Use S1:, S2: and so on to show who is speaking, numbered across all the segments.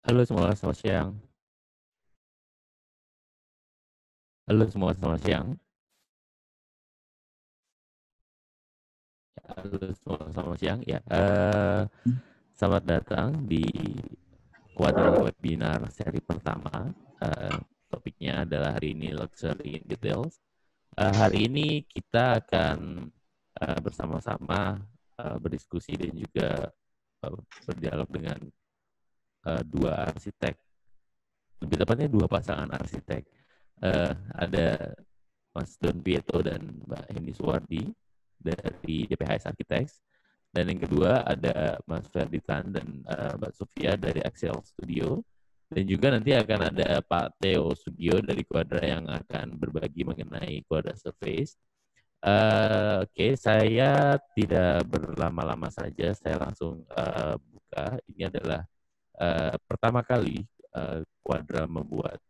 S1: Halo semua, selamat siang. Halo semua, selamat siang. Halo semua, selamat siang. Ya, selamat datang di kuadran webinar seri pertama. Topiknya adalah hari ini Luxury in Details. Hari ini kita akan bersama-sama berdiskusi dan juga berdialog dengan dua arsitek. Lebih tepatnya dua pasangan arsitek. Ada Mas Don Vieto dan Mbak Hendy Suwardi dari DPHS Architects. Dan yang kedua ada Mas Ferditan dan Mbak Sofia dari Excel Studio. Dan juga nanti akan ada Pak Theo Sugio dari Quadra yang akan berbagi mengenai Quadra Surface. Oke, saya tidak berlama-lama saja, saya langsung buka. Ini adalah pertama kali Quadra membuat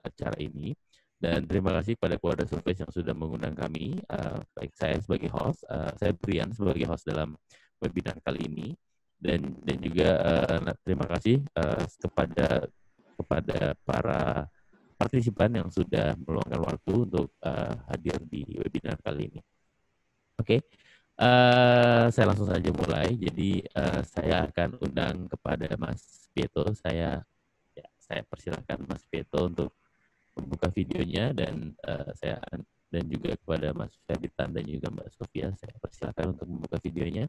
S1: acara ini. Dan terima kasih pada Quadra Surface yang sudah mengundang kami, baik saya sebagai host, saya Brian sebagai host dalam webinar kali ini, dan juga terima kasih kepada para partisipan yang sudah meluangkan waktu untuk hadir di webinar kali ini. Oke, saya langsung saja mulai. Jadi saya akan undang kepada Mas Pieto. Saya persilahkan Mas Pieto untuk membuka videonya, dan dan juga kepada Mas Ferditan dan juga Mbak Sofia, saya persilakan untuk membuka videonya.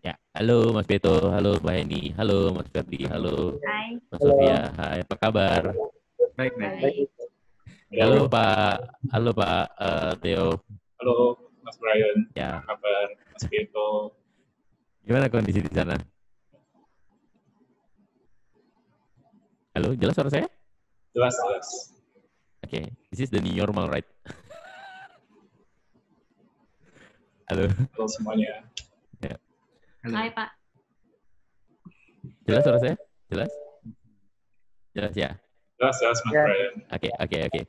S1: Ya, halo Mas Beto, halo Mbak Heni, halo Mas Ferdi, halo
S2: Hai.
S1: Mas Sofia, hai, apa kabar?
S2: Baik.
S1: Halo Pak Theo.
S3: Halo Mas Brian,
S1: Ya.
S3: apa kabar Mas Beto?
S1: Gimana kondisi di sana? Halo, jelas suara saya?
S3: Jelas.
S1: Oke, this is the new normal, right? Halo.
S3: Halo semuanya.
S1: Ya.
S2: Hai Pak.
S1: Jelas suara saya? Jelas? Jelas ya?
S3: Jelas Mas Brian.
S1: Oke.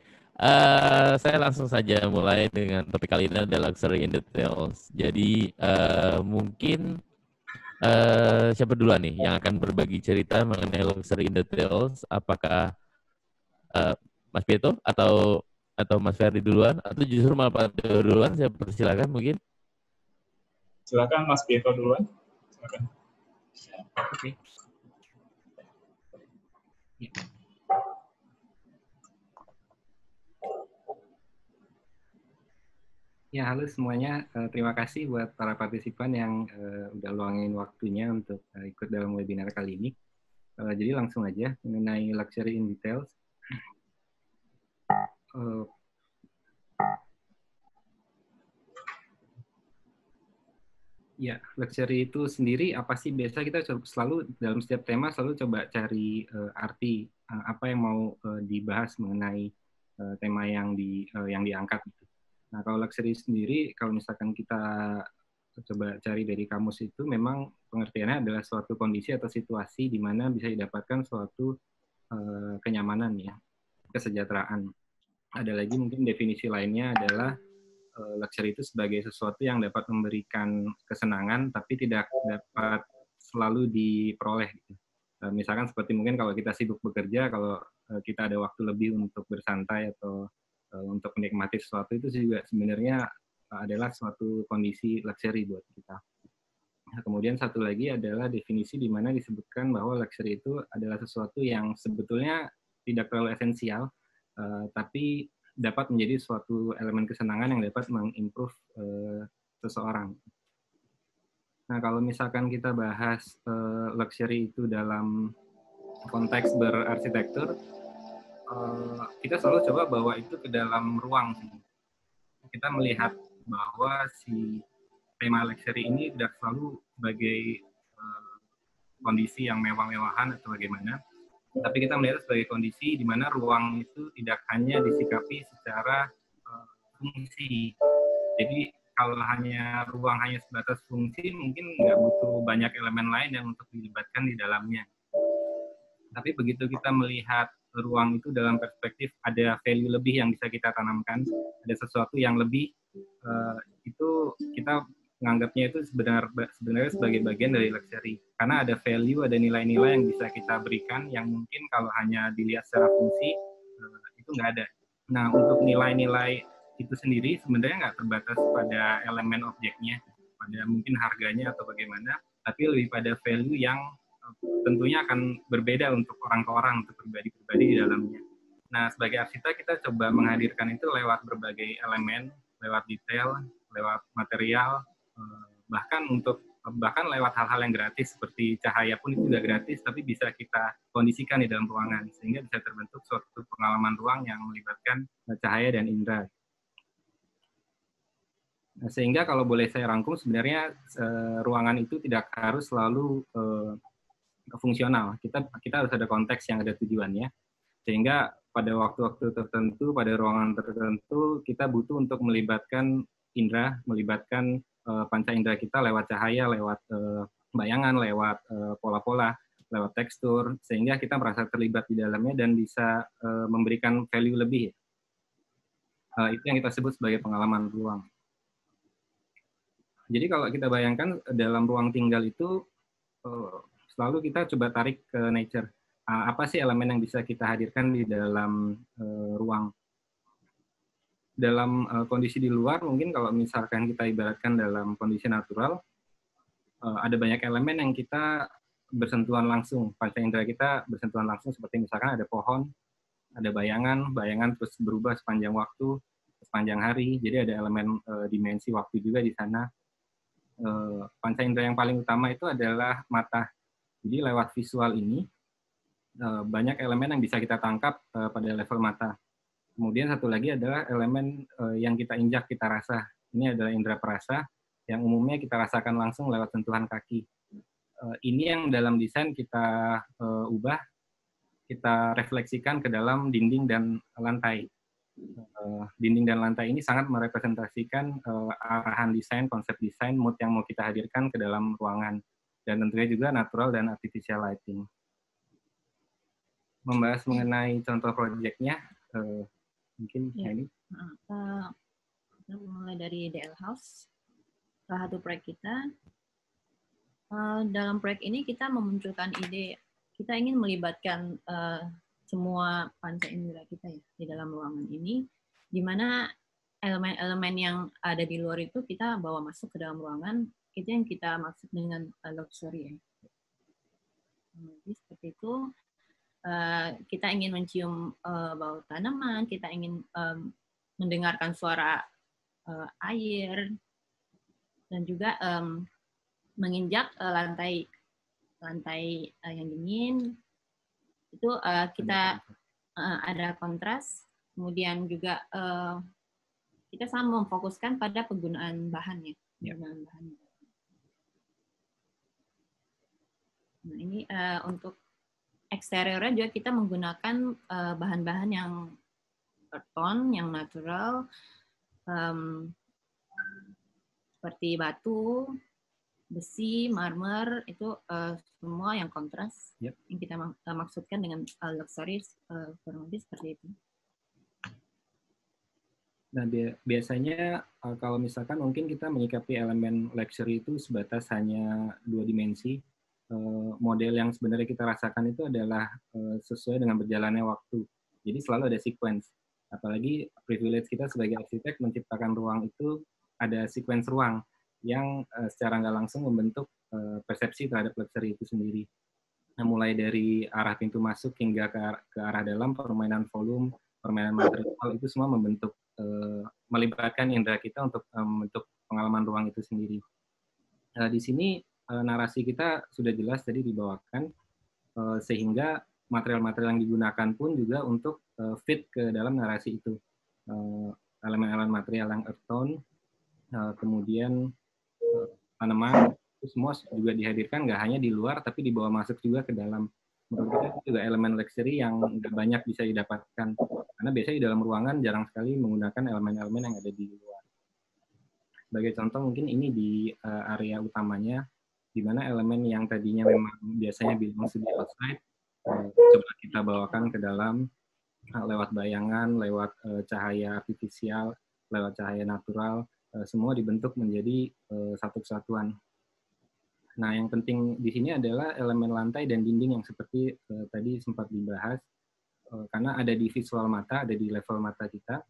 S1: Saya langsung saja mulai dengan topik kali ini adalah Luxury in Details. Jadi mungkin siapa duluan nih yang akan berbagi cerita mengenai Luxury in Details? Apakah Mas Pieto atau Mas Ferdi duluan, atau justru malah Pak Theo duluan? Saya persilakan mungkin.
S3: Silakan Mas Beto duluan. Silakan.
S4: Oke. Ya, halo semuanya. Terima kasih buat para partisipan yang udah luangin waktunya untuk ikut dalam webinar kali ini. Jadi langsung aja mengenai Luxury in Details. Ya, luxury itu sendiri apa sih? Biasa kita selalu dalam setiap tema selalu coba cari arti apa yang mau dibahas mengenai tema yang diangkat. Nah, kalau luxury sendiri, kalau misalkan kita coba cari dari kamus itu, memang pengertiannya adalah suatu kondisi atau situasi di mana bisa didapatkan suatu kenyamanan, ya, kesejahteraan. Ada lagi mungkin definisi lainnya adalah luxury itu sebagai sesuatu yang dapat memberikan kesenangan, tapi tidak dapat selalu diperoleh. Misalkan seperti mungkin kalau kita sibuk bekerja, kalau kita ada waktu lebih untuk bersantai atau untuk menikmati sesuatu, itu juga sebenarnya adalah suatu kondisi luxury buat kita. Nah, kemudian satu lagi adalah definisi di mana disebutkan bahwa luxury itu adalah sesuatu yang sebetulnya tidak terlalu esensial, tapi dapat menjadi suatu elemen kesenangan yang dapat mengimprove seseorang. Nah, kalau misalkan kita bahas luxury itu dalam konteks berarsitektur, kita selalu coba bawa itu ke dalam ruang. Kita melihat bahwa si tema luxury ini tidak selalu sebagai kondisi yang mewah-mewahan atau bagaimana, tapi kita melihat sebagai kondisi di mana ruang itu tidak hanya disikapi secara fungsi. Jadi kalau ruang hanya sebatas fungsi, mungkin nggak butuh banyak elemen lain yang untuk dilibatkan di dalamnya. Tapi begitu kita melihat ruang itu dalam perspektif ada value lebih yang bisa kita tanamkan, ada sesuatu yang lebih, itu kita menganggapnya itu sebenarnya sebagai bagian dari luxury. Karena ada value, ada nilai-nilai yang bisa kita berikan yang mungkin kalau hanya dilihat secara fungsi itu nggak ada. Nah, untuk nilai-nilai itu sendiri sebenarnya nggak terbatas pada elemen objeknya, pada mungkin harganya atau bagaimana, tapi lebih pada value yang tentunya akan berbeda untuk orang ke orang, untuk pribadi-pribadi di dalamnya. Nah, sebagai arsitek kita coba menghadirkan itu lewat berbagai elemen, lewat detail, lewat material, bahkan lewat hal-hal yang gratis seperti cahaya pun itu juga gratis, tapi bisa kita kondisikan di dalam ruangan sehingga bisa terbentuk suatu pengalaman ruang yang melibatkan cahaya dan indera. Nah, sehingga kalau boleh saya rangkum sebenarnya ruangan itu tidak harus selalu fungsional. Kita harus ada konteks yang ada tujuannya. Sehingga pada waktu-waktu tertentu, pada ruangan tertentu, kita butuh untuk melibatkan indera, melibatkan panca indera kita lewat cahaya, lewat bayangan, lewat pola-pola, lewat tekstur, sehingga kita merasa terlibat di dalamnya dan bisa memberikan value lebih. Itu yang kita sebut sebagai pengalaman ruang. Jadi kalau kita bayangkan dalam ruang tinggal itu, selalu kita coba tarik ke nature. Apa sih elemen yang bisa kita hadirkan di dalam ruang? Dalam kondisi di luar, mungkin kalau misalkan kita ibaratkan dalam kondisi natural, ada banyak elemen yang kita bersentuhan langsung, panca indera kita bersentuhan langsung, seperti misalkan ada pohon, ada bayangan terus berubah sepanjang waktu, sepanjang hari, jadi ada elemen dimensi waktu juga di sana. Panca indera yang paling utama itu adalah mata. Jadi lewat visual ini, banyak elemen yang bisa kita tangkap pada level mata. Kemudian satu lagi adalah elemen yang kita injak, kita rasa. Ini adalah indera perasa yang umumnya kita rasakan langsung lewat sentuhan kaki. Ini yang dalam desain kita ubah, kita refleksikan ke dalam dinding dan lantai. Dinding dan lantai ini sangat merepresentasikan arahan desain, konsep desain, mood yang mau kita hadirkan ke dalam ruangan. Dan tentunya juga natural dan artificial lighting. Membahas mengenai contoh proyeknya, mungkin
S2: ya.
S4: ini.
S2: Kita mulai dari DL House, salah satu proyek kita. Dalam proyek ini kita memunculkan ide, kita ingin melibatkan semua panca indera kita ya di dalam ruangan ini, di mana elemen-elemen yang ada di luar itu kita bawa masuk ke dalam ruangan, itu yang kita maksud dengan luxury ya. Jadi seperti itu. Kita ingin mencium bau tanaman, kita ingin mendengarkan suara air, dan juga menginjak lantai yang dingin. Itu kita ada kontras, kemudian juga kita sama memfokuskan pada penggunaan bahannya. Penggunaan bahannya. Nah, ini untuk eksteriornya juga kita menggunakan bahan-bahan yang earth tone, yang natural, seperti batu, besi, marmer, itu semua yang kontras, yang kita maksudkan dengan luxury, kurang lebih seperti itu.
S4: Nah, biasanya kalau misalkan mungkin kita menyikapi elemen luxury itu sebatas hanya 2 dimensi, model yang sebenarnya kita rasakan itu adalah sesuai dengan berjalannya waktu. Jadi selalu ada sequence. Apalagi privilege kita sebagai arsitek menciptakan ruang itu ada sequence ruang yang secara nggak langsung membentuk persepsi terhadap luxury itu sendiri. Nah, mulai dari arah pintu masuk hingga ke arah dalam, permainan volume, permainan material, itu semua membentuk, melibatkan indera kita untuk membentuk pengalaman ruang itu sendiri. Di sini narasi kita sudah jelas tadi dibawakan, sehingga material-material yang digunakan pun juga untuk fit ke dalam narasi itu. Elemen-elemen material yang earth tone, kemudian tanaman, itu semua juga dihadirkan nggak hanya di luar, tapi dibawa masuk juga ke dalam. Menurut kita itu juga elemen luxury yang nggak banyak bisa didapatkan. Karena biasanya di dalam ruangan jarang sekali menggunakan elemen-elemen yang ada di luar. Sebagai contoh mungkin ini di area utamanya, di mana elemen yang tadinya memang biasanya belongs to the outside, coba kita bawakan ke dalam lewat bayangan, lewat cahaya artifisial, lewat cahaya natural, semua dibentuk menjadi satu kesatuan. Nah, yang penting di sini adalah elemen lantai dan dinding yang seperti tadi sempat dibahas, karena ada di visual mata, ada di level mata kita,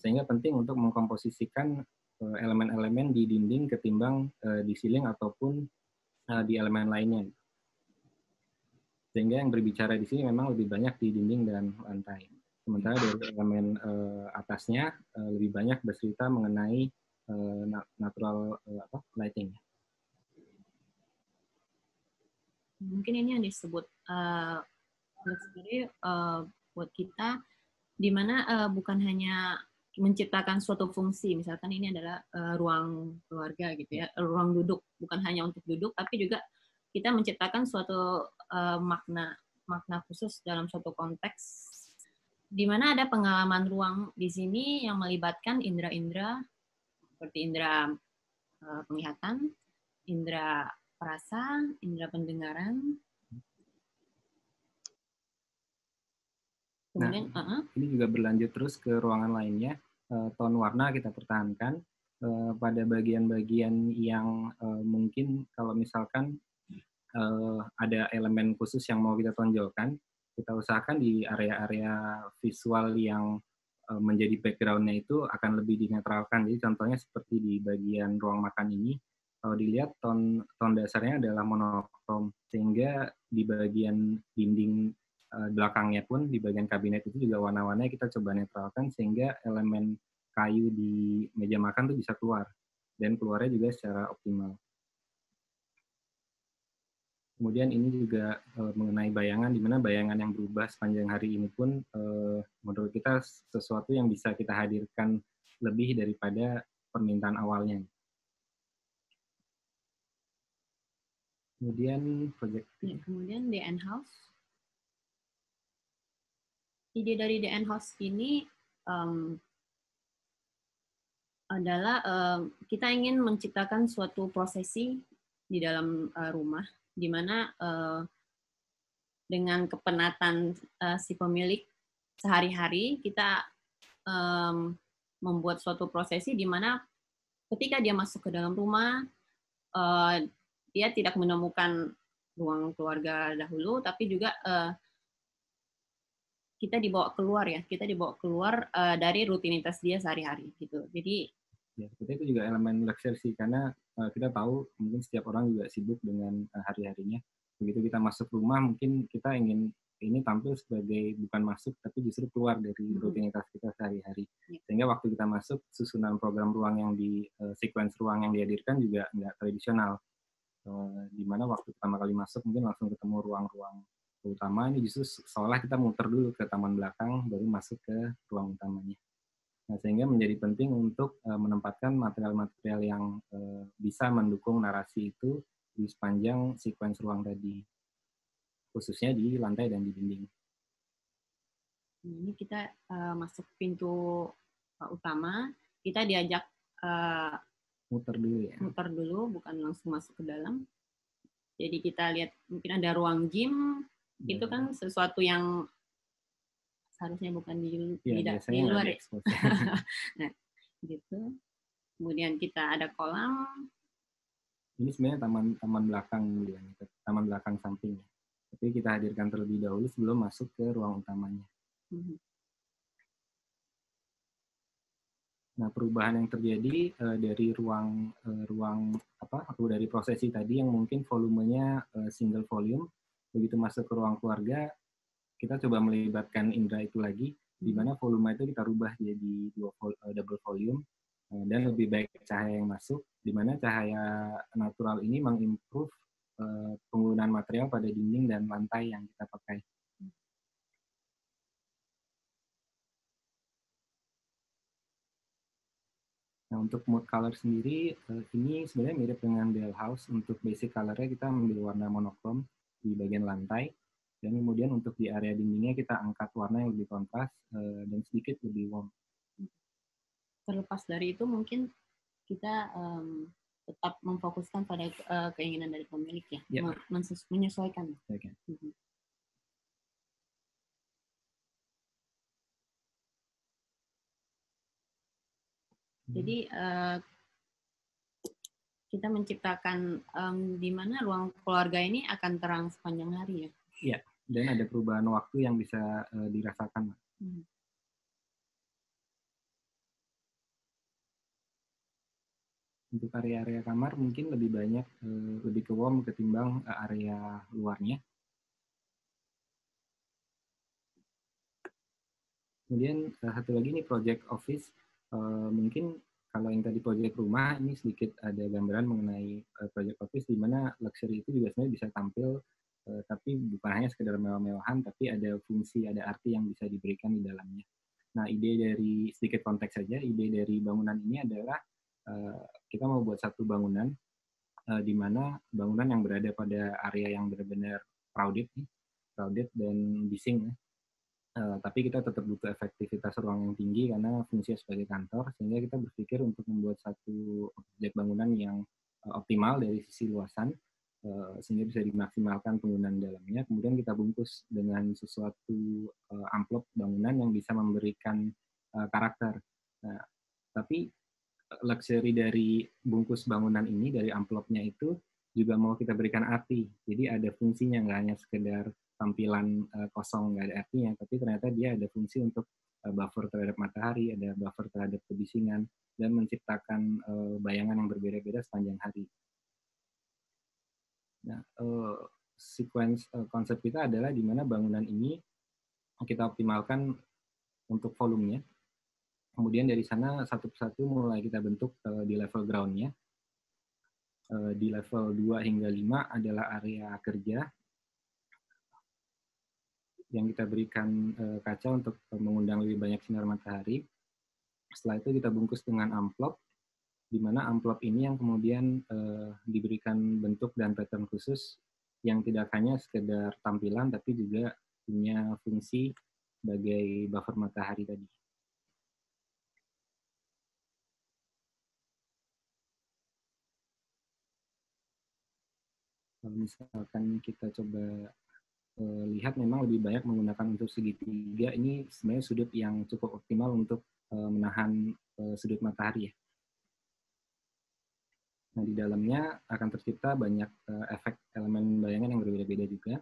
S4: sehingga penting untuk mengkomposisikan elemen-elemen di dinding ketimbang di ceiling ataupun di elemen lainnya. Sehingga yang berbicara di sini memang lebih banyak di dinding dan lantai. Sementara dari elemen atasnya lebih banyak bercerita mengenai natural lighting.
S2: Mungkin ini yang disebut luxury buat kita, di mana bukan hanya menciptakan suatu fungsi, misalkan ini adalah ruang keluarga gitu ya, ruang duduk, bukan hanya untuk duduk, tapi juga kita menciptakan suatu makna khusus dalam suatu konteks, di mana ada pengalaman ruang di sini yang melibatkan indera-indera seperti indera penglihatan, indera perasa, indera pendengaran. Kemudian,
S4: ini juga berlanjut terus ke ruangan lainnya. Tone warna kita pertahankan pada bagian-bagian yang mungkin kalau misalkan ada elemen khusus yang mau kita tonjolkan, kita usahakan di area-area visual yang menjadi background-nya itu akan lebih dinetralkan. Jadi contohnya seperti di bagian ruang makan ini, kalau dilihat tone dasarnya adalah monokrom, sehingga di bagian dinding belakangnya pun, di bagian kabinet itu juga warna-warnanya kita coba netralkan, sehingga elemen kayu di meja makan itu bisa keluar, dan keluarnya juga secara optimal. Kemudian ini juga mengenai bayangan, di mana bayangan yang berubah sepanjang hari ini pun menurut kita sesuatu yang bisa kita hadirkan lebih daripada permintaan awalnya. Kemudian project.
S2: Ya, kemudian DN House. Ide dari DN House ini adalah kita ingin menciptakan suatu prosesi di dalam rumah, di mana dengan kepenatan si pemilik sehari-hari, kita membuat suatu prosesi di mana ketika dia masuk ke dalam rumah, dia tidak menemukan ruang keluarga dahulu, tapi juga kita dibawa keluar dari rutinitas dia sehari-hari gitu. Jadi
S4: ya, seperti itu juga elemen luxury sih, karena kita tahu mungkin setiap orang juga sibuk dengan hari-harinya. Begitu kita masuk rumah, mungkin kita ingin ini tampil sebagai bukan masuk, tapi justru keluar dari rutinitas kita sehari-hari. Sehingga waktu kita masuk, susunan program ruang yang di sequence ruang yang dihadirkan juga nggak tradisional. Di mana waktu pertama kali masuk mungkin langsung ketemu ruang-ruang utama, ini justru seolah kita muter dulu ke taman belakang, baru masuk ke ruang utamanya. Nah, sehingga menjadi penting untuk menempatkan material-material yang bisa mendukung narasi itu di sepanjang sequence ruang tadi, khususnya di lantai dan di dinding.
S2: Ini kita masuk pintu utama, kita diajak
S4: muter dulu ya.
S2: Muter dulu, bukan langsung masuk ke dalam. Jadi kita lihat mungkin ada ruang gym, itu kan sesuatu yang seharusnya bukan di luar ya. Nah, gitu. Kemudian kita ada kolam.
S4: Ini sebenarnya taman belakang, taman belakang samping. Tapi kita hadirkan terlebih dahulu sebelum masuk ke ruang utamanya. Nah, perubahan yang terjadi dari dari prosesi tadi yang mungkin volumenya single volume, begitu masuk ke ruang keluarga, kita coba melibatkan indera itu lagi, di mana volume itu kita rubah jadi double volume, dan lebih baik cahaya yang masuk, di mana cahaya natural ini mengimprove penggunaan material pada dinding dan lantai yang kita pakai. Nah, untuk mood color sendiri, ini sebenarnya mirip dengan Bell House. Untuk basic color-nya kita ambil warna monokrom di bagian lantai, dan kemudian untuk di area dindingnya kita angkat warna yang lebih kontras dan sedikit lebih warm.
S2: Terlepas dari itu, mungkin kita tetap memfokuskan pada keinginan dari pemilik ya, menyesuaikan.
S4: Okay.
S2: Jadi kita menciptakan di mana ruang keluarga ini akan terang sepanjang hari ya.
S4: Iya, dan ada perubahan waktu yang bisa dirasakan. Untuk area-area kamar mungkin lebih banyak, lebih ke warm ketimbang area luarnya. Kemudian satu lagi nih project office, mungkin kalau yang tadi project rumah, ini sedikit ada gambaran mengenai project office di mana luxury itu juga sebenarnya bisa tampil, tapi bukan hanya sekedar mewah-mewahan, tapi ada fungsi, ada arti yang bisa diberikan di dalamnya. Nah, ide dari, sedikit konteks saja, ide dari bangunan ini adalah kita mau buat satu bangunan di mana bangunan yang berada pada area yang benar-benar crowded dan bising, tapi kita tetap butuh efektivitas ruang yang tinggi karena fungsinya sebagai kantor, sehingga kita berpikir untuk membuat satu objek bangunan yang optimal dari sisi luasan, sehingga bisa dimaksimalkan penggunaan dalamnya. Kemudian kita bungkus dengan sesuatu amplop bangunan yang bisa memberikan karakter. Nah, tapi luxury dari bungkus bangunan ini, dari amplopnya itu, juga mau kita berikan arti. Jadi ada fungsinya, nggak hanya sekedar tampilan kosong, nggak ada artinya, tapi ternyata dia ada fungsi untuk buffer terhadap matahari, ada buffer terhadap kebisingan, dan menciptakan bayangan yang berbeda-beda sepanjang hari. Nah, sequence konsep kita adalah di mana bangunan ini kita optimalkan untuk volumenya. Kemudian dari sana satu persatu mulai kita bentuk di level ground-nya. Di level 2 hingga 5 adalah area kerja yang kita berikan kaca untuk mengundang lebih banyak sinar matahari. Setelah itu kita bungkus dengan amplop, di mana amplop ini yang kemudian diberikan bentuk dan pattern khusus yang tidak hanya sekedar tampilan, tapi juga punya fungsi sebagai buffer matahari tadi. Kalau misalkan kita coba lihat, memang lebih banyak menggunakan unsur segitiga. Ini sebenarnya sudut yang cukup optimal untuk menahan sudut matahari ya. Nah, di dalamnya akan tercipta banyak efek elemen bayangan yang berbeda-beda juga.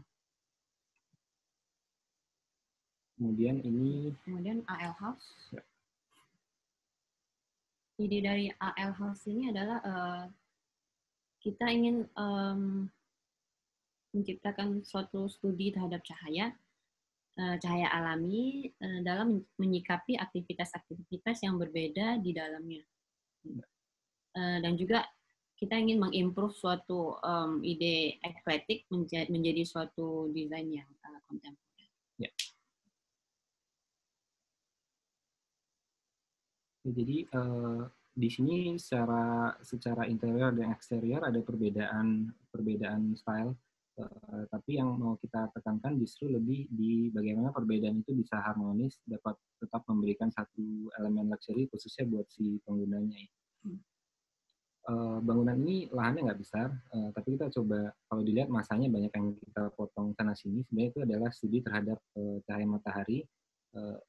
S4: Kemudian
S2: AL House. Ya. Ide dari AL House ini adalah kita ingin menciptakan suatu studi terhadap cahaya alami dalam menyikapi aktivitas-aktivitas yang berbeda di dalamnya. Dan juga kita ingin mengimprove suatu ide ekletik menjadi suatu desain yang kontemporer.
S4: Ya. Jadi di sini secara interior dan eksterior ada perbedaan style, tapi yang mau kita tekankan justru lebih di bagaimana perbedaan itu bisa harmonis, dapat tetap memberikan satu elemen luxury khususnya buat si penggunanya. Bangunan ini lahannya nggak besar, tapi kita coba, kalau dilihat masanya banyak yang kita potong sana sini, sebenarnya itu adalah studi terhadap cahaya matahari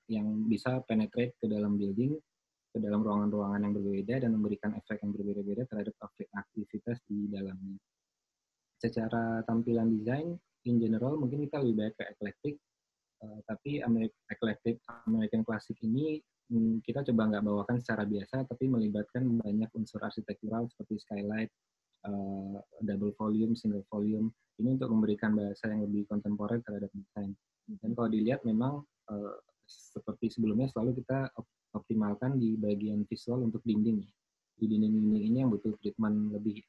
S4: yang bisa penetrate ke dalam building, ke dalam ruangan-ruangan yang berbeda, dan memberikan efek yang berbeda-beda terhadap aktivitas di dalamnya. Secara tampilan desain, in general, mungkin kita lebih baik ke eclectic, tapi eclectic American Classic ini kita coba nggak bawakan secara biasa, tapi melibatkan banyak unsur arsitektural seperti skylight, double volume, single volume, ini untuk memberikan bahasa yang lebih kontemporer terhadap desain. Dan kalau dilihat memang seperti sebelumnya selalu kita optimalkan di bagian visual untuk dinding. Di dinding-dinding ini yang butuh treatment lebih.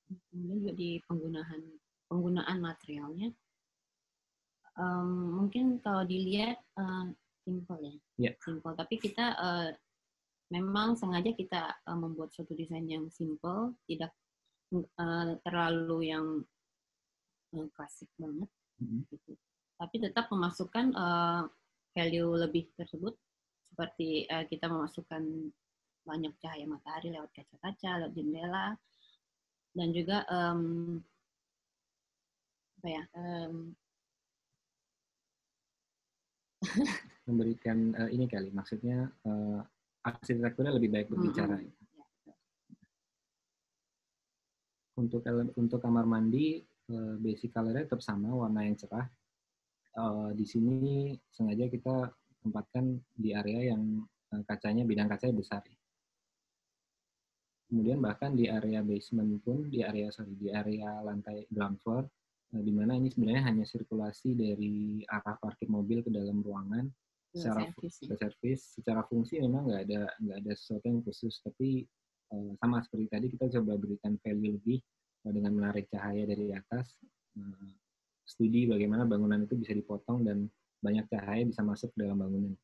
S2: Kemudian juga di penggunaan materialnya, mungkin kalau dilihat simple ya,
S4: yeah.
S2: Simple. Tapi kita memang sengaja kita membuat suatu desain yang simple, tidak terlalu yang klasik banget, gitu. Tapi tetap memasukkan value lebih tersebut, seperti kita memasukkan banyak cahaya matahari lewat kaca-kaca, lewat jendela, dan juga
S4: memberikan ini kali, maksudnya arsitekturnya lebih baik berbicara. Untuk kamar mandi, basic color-nya tetap sama, warna yang cerah. Di sini sengaja kita tempatkan di area yang bidang kacanya besar. Kemudian bahkan di area basement pun, di area lantai ground floor, di mana ini sebenarnya hanya sirkulasi dari arah parkir mobil ke dalam ruangan. Secara fungsi memang nggak ada sesuatu yang khusus, tapi sama seperti tadi kita coba berikan value lebih dengan menarik cahaya dari atas, studi bagaimana bangunan itu bisa dipotong dan banyak cahaya bisa masuk ke dalam bangunan.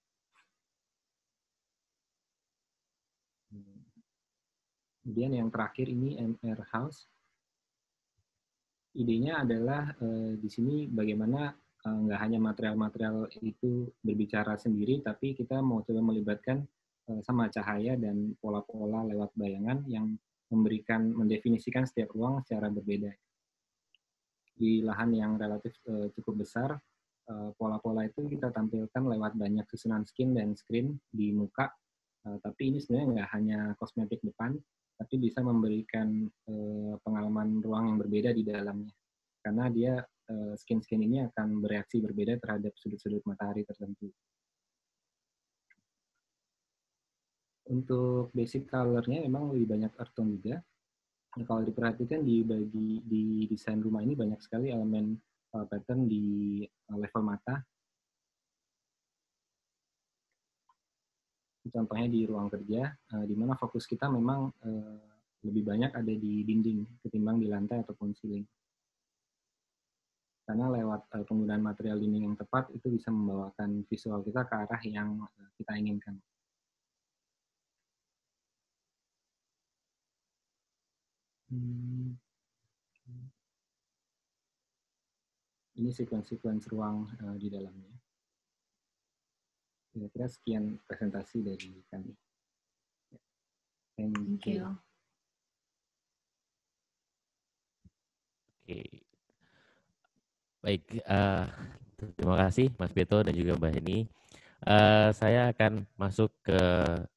S4: Kemudian yang terakhir ini MR House. Idenya adalah di sini bagaimana nggak hanya material-material itu berbicara sendiri, tapi kita mau coba melibatkan sama cahaya dan pola-pola lewat bayangan yang mendefinisikan setiap ruang secara berbeda. Di lahan yang relatif cukup besar, pola-pola itu kita tampilkan lewat banyak susunan skin dan screen di muka, tapi ini sebenarnya nggak hanya kosmetik depan, tapi bisa memberikan pengalaman ruang yang berbeda di dalamnya. Karena dia skin-skin ini akan bereaksi berbeda terhadap sudut-sudut matahari tertentu. Untuk basic color-nya memang lebih banyak earth tone juga. Nah, kalau diperhatikan di desain rumah ini banyak sekali elemen pattern di level mata. Contohnya di ruang kerja, di mana fokus kita memang lebih banyak ada di dinding ketimbang di lantai ataupun ceiling. Karena lewat penggunaan material dinding yang tepat, itu bisa membawakan visual kita ke arah yang kita inginkan. Ini sequence ruang di dalamnya. Kira-kira sekian presentasi dari kami. Thank you.
S1: Oke. Baik, terima kasih Mas Beto dan juga Mbak Heni. Saya akan masuk ke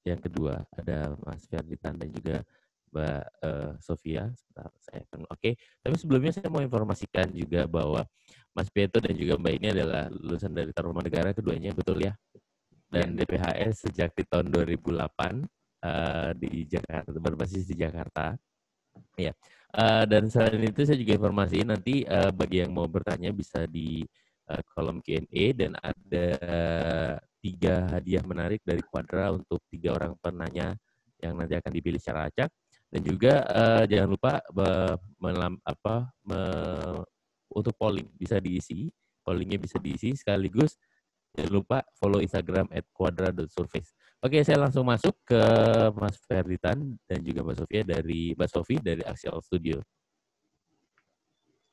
S1: yang kedua. Ada Mas Ferditan dan juga Mbak Sofia. Oke, tapi sebelumnya saya mau informasikan juga bahwa Mas Beto dan juga Mbak ini adalah lulusan dari Tarumanegara keduanya, betul ya? Dan DPHS sejak di tahun 2008 di Jakarta, berbasis di Jakarta. Ya. Dan selain itu saya juga informasiin nanti bagi yang mau bertanya bisa di kolom Q&A, dan ada 3 hadiah menarik dari Quadra untuk 3 orang penanya yang nanti akan dipilih secara acak. Dan juga jangan lupa untuk polling bisa diisi, pollingnya bisa diisi sekaligus. Jangan lupa follow Instagram @quadra.surface. Oke, saya langsung masuk ke Mas Ferditan dan juga Mbak Sofi dari Axial Studio.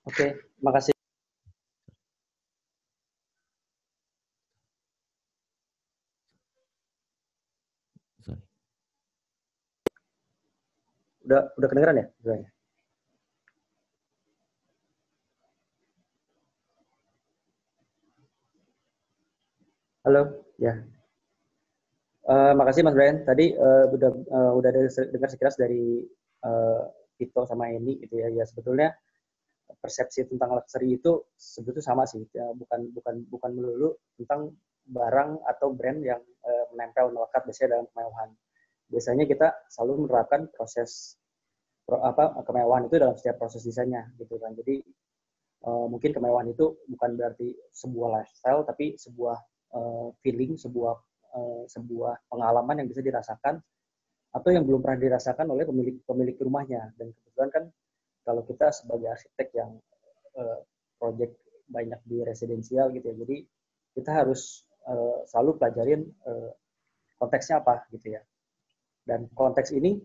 S5: Oke, makasih.
S1: Sorry.
S5: Udah kedengeran ya? Halo, ya. Makasih Mas Brian. Tadi udah dengar sekilas dari Vito sama Eni gitu ya. Ya sebetulnya persepsi tentang luxury itu sebetulnya sama sih. Ya, bukan melulu tentang barang atau brand yang menempel melekat biasanya dalam kemewahan. Biasanya kita selalu menerapkan proses kemewahan itu dalam setiap proses desainnya gitu kan. Jadi mungkin kemewahan itu bukan berarti sebuah lifestyle, tapi sebuah feeling, sebuah pengalaman yang bisa dirasakan atau yang belum pernah dirasakan oleh pemilik rumahnya. Dan kebetulan kan kalau kita sebagai arsitek yang project banyak di residensial gitu ya, jadi kita harus selalu pelajarin konteksnya apa gitu ya. Dan konteks ini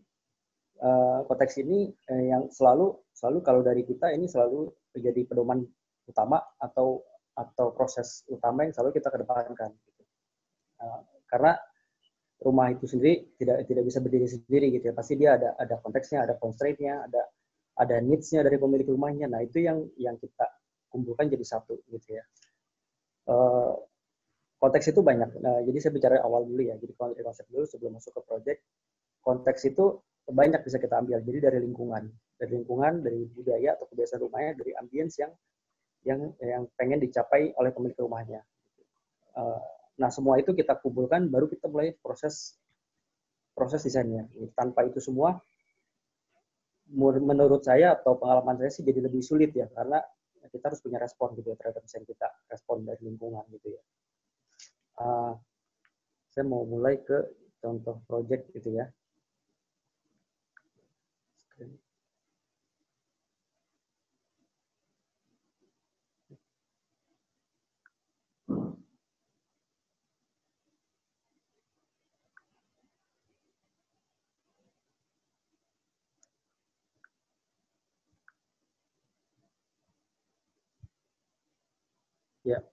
S5: yang selalu kalau dari kita ini selalu menjadi pedoman utama atau proses utama yang selalu kita kedepankan. Gitu. Karena rumah itu sendiri tidak bisa berdiri sendiri gitu ya. Pasti dia ada konteksnya, ada constraint-nya, ada needs-nya dari pemilik rumahnya. Nah itu yang kita kumpulkan jadi satu gitu ya. Konteks itu banyak. Nah, jadi saya bicara awal dulu ya. Jadi konsep dulu sebelum masuk ke project. Konteks itu banyak bisa kita ambil. Jadi dari lingkungan, dari budaya atau kebiasaan rumahnya, dari ambience yang pengen dicapai oleh pemilik rumahnya. Nah, semua itu kita kumpulkan, baru kita mulai proses desainnya. Tanpa itu semua, menurut saya atau pengalaman saya sih jadi lebih sulit ya, karena kita harus punya respon gitu ya terhadap desain kita, respon dari lingkungan gitu ya. Saya mau mulai ke contoh project gitu ya. Ya.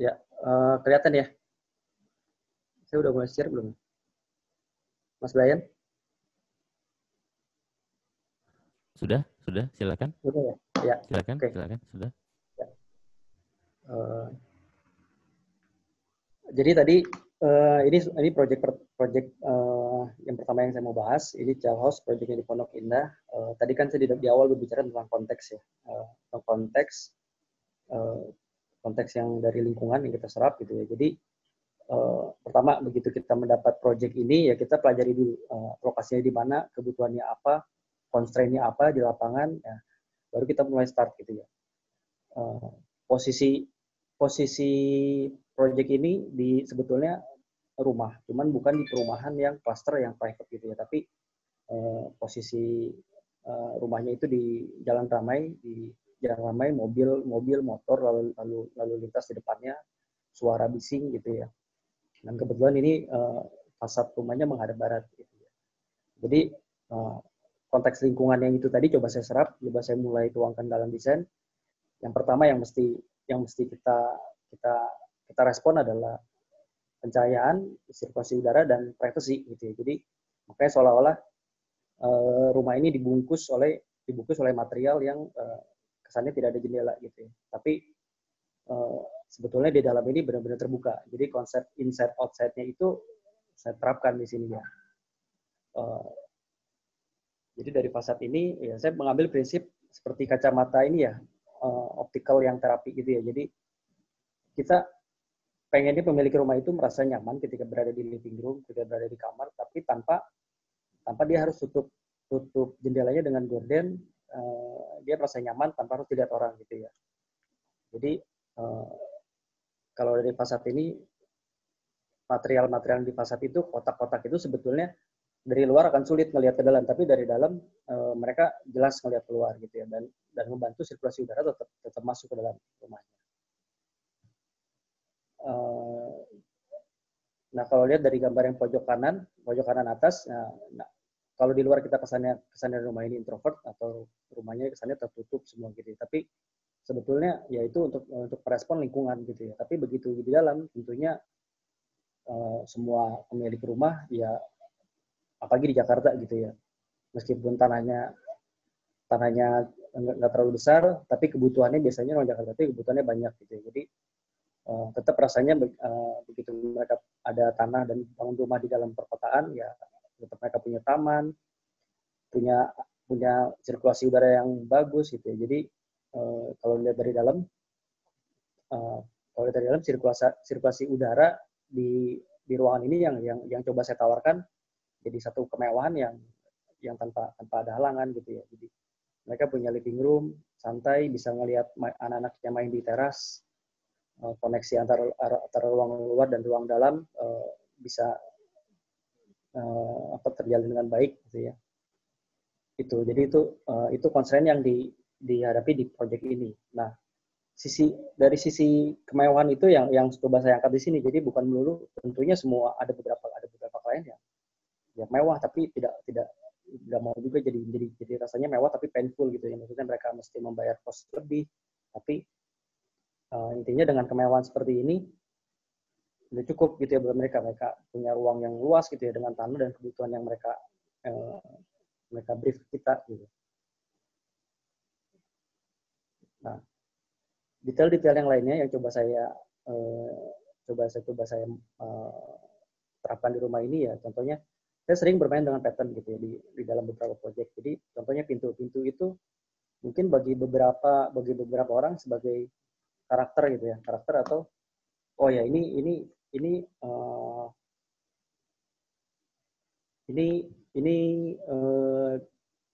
S5: Ya, kelihatan ya? Saya udah mulai share belum? Mas Brian?
S1: Sudah, silakan.
S5: Sudah ya? Ya.
S1: Silakan,
S5: Oke.
S1: silakan, sudah.
S5: Ya. Jadi tadi ini project yang pertama yang saya mau bahas, ini Child House projectnya di Pondok Indah. Tadi kan saya di awal berbicara tentang konteks ya, tentang konteks yang dari lingkungan yang kita serap gitu ya. Jadi pertama begitu kita mendapat project ini ya kita pelajari dulu lokasinya di mana, kebutuhannya apa, constraint-nya apa di lapangan, ya, baru kita mulai start gitu ya. Posisi project ini sebetulnya rumah, cuman bukan di perumahan yang cluster yang private gitu ya, tapi posisi rumahnya itu di jalan ramai, mobil, motor lalu lintas di depannya, suara bising gitu ya. Dan kebetulan ini fasad rumahnya menghadap barat gitu ya. Jadi konteks lingkungan yang itu tadi coba saya serap, coba saya mulai tuangkan dalam desain. Yang pertama yang mesti kita respon adalah pencahayaan, sirkulasi udara, dan privasi gitu ya. Jadi makanya seolah-olah rumah ini dibungkus oleh material yang kesannya tidak ada jendela gitu ya. Tapi sebetulnya di dalam ini benar-benar terbuka. Jadi konsep inside outside-nya itu saya terapkan di sini ya. Jadi dari fasad ini ya saya mengambil prinsip seperti kacamata ini ya, optical yang terapi gitu ya. Jadi kita pengennya pemilik rumah itu merasa nyaman ketika berada di living room, ketika berada di kamar, tapi tanpa dia harus tutup jendelanya dengan gorden, dia merasa nyaman tanpa harus dilihat orang gitu ya. Jadi kalau dari fasad ini, material di fasad itu, kotak-kotak itu sebetulnya dari luar akan sulit melihat ke dalam, tapi dari dalam mereka jelas melihat keluar gitu ya, dan membantu sirkulasi udara tetap masuk ke dalam rumahnya. Nah, kalau lihat dari gambar yang pojok kanan atas, nah, kalau di luar kita kesannya rumah ini introvert atau rumahnya kesannya tertutup semua gitu. Tapi sebetulnya ya itu untuk merespon lingkungan gitu ya. Tapi begitu di dalam tentunya semua pemilik rumah ya, apalagi di Jakarta gitu ya. Meskipun tanahnya nggak terlalu besar, tapi kebutuhannya biasanya orang Jakarta itu kebutuhannya banyak gitu ya. Jadi tetap rasanya begitu mereka ada tanah dan bangun rumah di dalam perkotaan, ya tetap mereka punya taman, punya sirkulasi udara yang bagus gitu ya. Jadi kalau lihat dari dalam, sirkulasi udara di ruangan ini yang coba saya tawarkan jadi satu kemewahan yang tanpa ada halangan gitu ya. Jadi mereka punya living room santai, bisa ngelihat anak-anaknya main di teras, koneksi antara ruang luar dan ruang dalam bisa terjalin dengan baik gitu ya. Jadi itu constraint yang dihadapi di project ini. Nah, dari sisi kemewahan itu yang coba saya angkat di sini. Jadi bukan melulu, tentunya semua ada beberapa klien yang mewah, tapi tidak nggak mau juga jadi rasanya mewah tapi painful gitu ya, maksudnya mereka mesti membayar cost lebih, tapi intinya dengan kemewahan seperti ini udah cukup gitu ya buat mereka punya ruang yang luas gitu ya dengan tanah dan kebutuhan yang mereka brief kita gitu. Nah, detail-detail yang lainnya yang coba saya terapkan di rumah ini ya, contohnya saya sering bermain dengan pattern gitu ya di dalam beberapa proyek. Jadi contohnya pintu-pintu itu mungkin bagi beberapa orang sebagai karakter gitu ya, karakter atau oh ya ini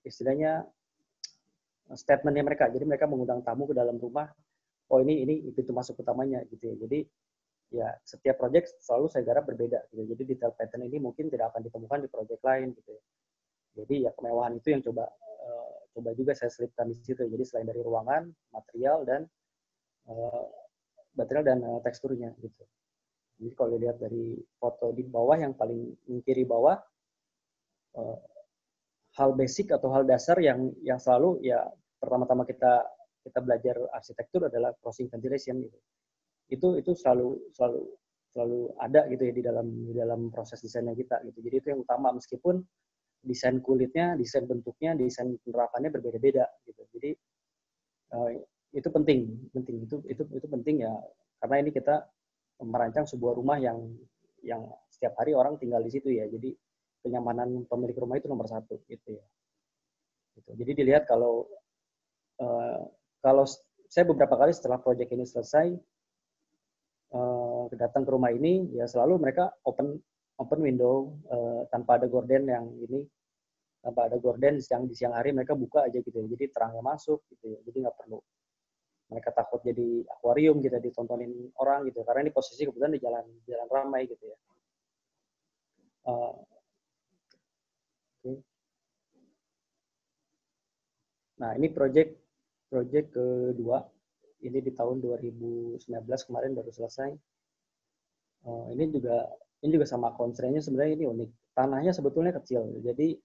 S5: istilahnya statementnya mereka. Jadi mereka mengundang tamu ke dalam rumah. Oh ini pintu masuk utamanya gitu ya. Jadi ya setiap proyek selalu saya garap berbeda gitu. Jadi detail pattern ini mungkin tidak akan ditemukan di proyek lain gitu ya. Jadi ya kemewahan itu yang coba juga saya selipkan di situ. Jadi selain dari ruangan, material dan teksturnya gitu. Jadi kalau dilihat dari foto di bawah yang paling kiri bawah, hal basic atau hal dasar yang selalu ya pertama-tama kita belajar arsitektur adalah crossing ventilation gitu. Itu selalu ada gitu ya di dalam proses desainnya kita gitu. Jadi itu yang utama meskipun desain kulitnya, desain bentuknya, desain penerapannya berbeda-beda gitu. Jadi itu penting itu penting ya karena ini kita merancang sebuah rumah yang setiap hari orang tinggal di situ ya. Jadi kenyamanan pemilik rumah itu nomor satu gitu ya. Gitu. Jadi dilihat kalau saya beberapa kali setelah proyek ini selesai datang ke rumah ini ya selalu mereka open window tanpa ada gorden tanpa ada gorden di siang hari mereka buka aja gitu ya. Jadi terangnya masuk gitu ya. Jadi nggak perlu mereka takut jadi akuarium gitu ditontonin orang gitu karena ini posisi kebetulan di jalan ramai gitu ya. Okay. Nah ini proyek kedua ini di tahun 2019 kemarin baru selesai. Ini juga sama constraint-nya sebenarnya ini unik. Tanahnya sebetulnya kecil. Jadi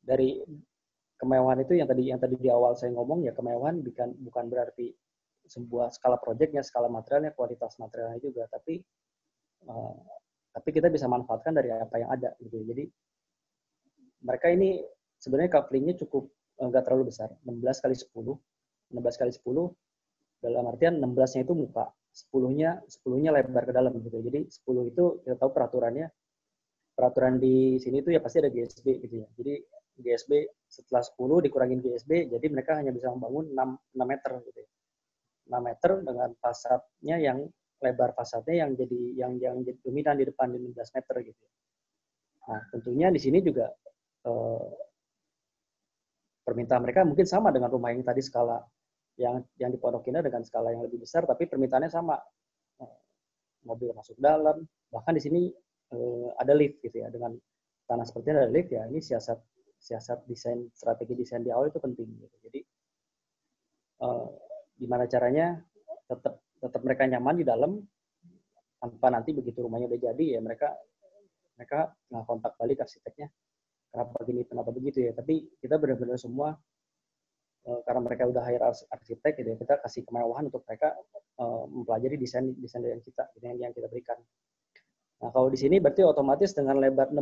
S5: dari kemewahan itu yang tadi di awal saya ngomong ya kemewahan bukan berarti sebuah skala proyeknya, skala materialnya, kualitas materialnya juga, tapi kita bisa manfaatkan dari apa yang ada gitu. Jadi mereka ini sebenarnya couplingnya cukup nggak terlalu besar, 16 kali 10 dalam artian 16-nya itu muka, 10-nya lebar ke dalam gitu. Jadi 10 itu kita tahu peraturan di sini itu ya pasti ada GSB gitu ya. Jadi GSB setelah 10 dikurangin GSB, jadi mereka hanya bisa membangun 6 meter gitu ya. 6 meter dengan fasadnya yang lebar fasadnya yang jadi dominan di depan di 16 meter gitu. Nah, tentunya di sini juga permintaan mereka mungkin sama dengan rumah yang tadi skala yang di Pondok Indah dengan skala yang lebih besar, tapi permintaannya sama. Mobil masuk dalam, bahkan di sini ada lift gitu ya. Dengan tanah seperti ini ada lift ya. Ini siasat desain, strategi desain di awal itu penting gitu. Jadi gimana caranya tetap mereka nyaman di dalam tanpa nanti begitu rumahnya udah jadi ya mereka nggak kontak balik arsiteknya kenapa begini kenapa begitu ya. Tapi kita benar-benar semua karena mereka udah hire arsitek gitu ya, kita kasih kemewahan untuk mereka mempelajari desain yang kita berikan. Nah kalau di sini berarti otomatis dengan lebar 16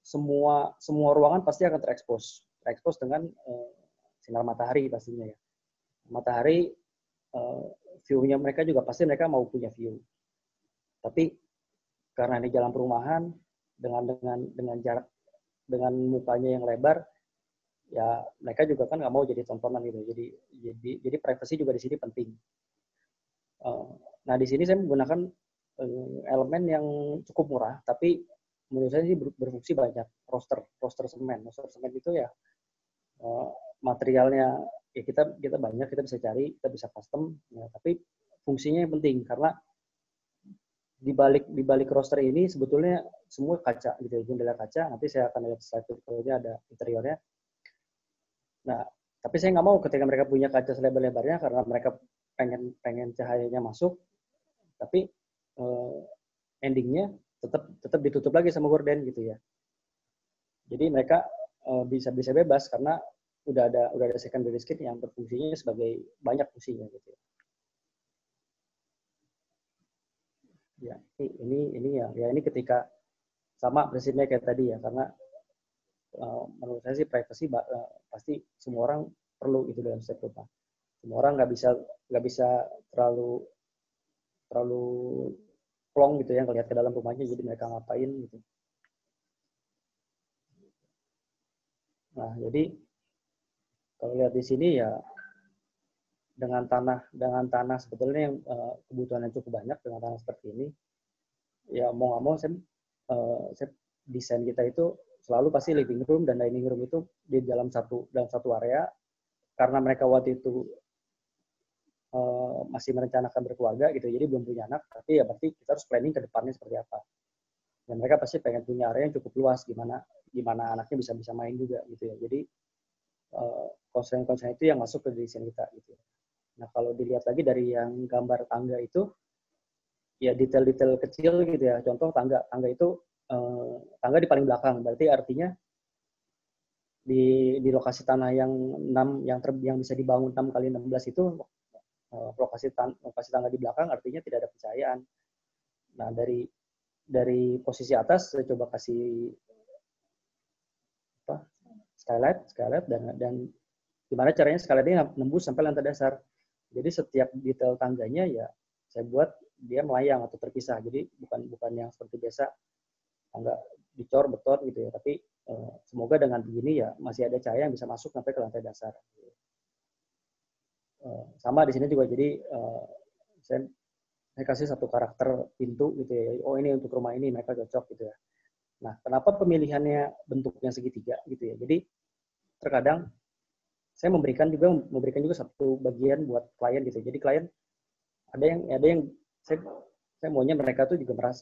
S5: semua ruangan pasti akan terekspos dengan sinar matahari pastinya ya. Matahari view-nya mereka juga pasti mereka mau punya view. Tapi karena ini jalan perumahan dengan jarak dengan mukanya yang lebar ya mereka juga kan nggak mau jadi tontonan gitu. Jadi privacy juga di sini penting. Nah di sini saya menggunakan elemen yang cukup murah, tapi menurut saya sih berfungsi banyak. Roster semen. Roster semen itu ya materialnya ya kita banyak, kita bisa cari, kita bisa custom, ya, tapi fungsinya yang penting karena di balik roster ini sebetulnya semua kaca gitu ya, jendela kaca. Nanti saya akan lihat slide berikutnya ada interiornya. Nah, tapi saya nggak mau ketika mereka punya kaca selebar-lebarnya karena mereka pengen cahayanya masuk, tapi endingnya tetap ditutup lagi sama gorden gitu ya. Jadi mereka bisa bebas karena udah ada secondary skin yang berfungsinya sebagai banyak fungsinya gitu. Ya, ini ini ketika sama prinsipnya kayak tadi ya, karena menurut saya sih privacy pasti semua orang perlu itu dalam setiap rumah. Semua orang nggak bisa terlalu plong gitu ya ngelihat ke dalam rumahnya, jadi mereka ngapain gitu. Nah, jadi kalau lihat di sini ya dengan tanah sebetulnya yang kebutuhannya cukup banyak dengan tanah seperti ini, ya mau nggak mau saya desain kita itu selalu pasti living room dan dining room itu di dalam satu area, karena mereka waktu itu masih merencanakan berkeluarga gitu, jadi belum punya anak, tapi ya berarti kita harus planning ke depannya seperti apa. Dan mereka pasti pengen punya area yang cukup luas, gimana anaknya bisa main juga gitu ya. Jadi konsen-konsen itu yang masuk ke desain kita gitu. Nah, kalau dilihat lagi dari yang gambar tangga itu, ya detail-detail kecil gitu ya. Contoh tangga itu tangga di paling belakang, berarti artinya di lokasi tanah yang yang bisa dibangun 6 kali 16 itu lokasi tangga di belakang artinya tidak ada pencahayaan. Nah, dari posisi atas saya coba kasih skylight dan gimana caranya skylightnya nembus sampai lantai dasar. Jadi setiap detail tangganya ya saya buat dia melayang atau terpisah. Jadi bukan yang seperti biasa tangga dicor beton gitu ya, tapi semoga dengan begini ya masih ada cahaya yang bisa masuk sampai ke lantai dasar. Sama di sini juga, jadi saya kasih satu karakter pintu gitu ya. Oh, ini untuk rumah ini mereka cocok gitu ya. Nah, kenapa pemilihannya bentuknya segitiga gitu ya? Jadi terkadang saya memberikan juga satu bagian buat klien gitu. Jadi klien ada yang saya maunya mereka tuh juga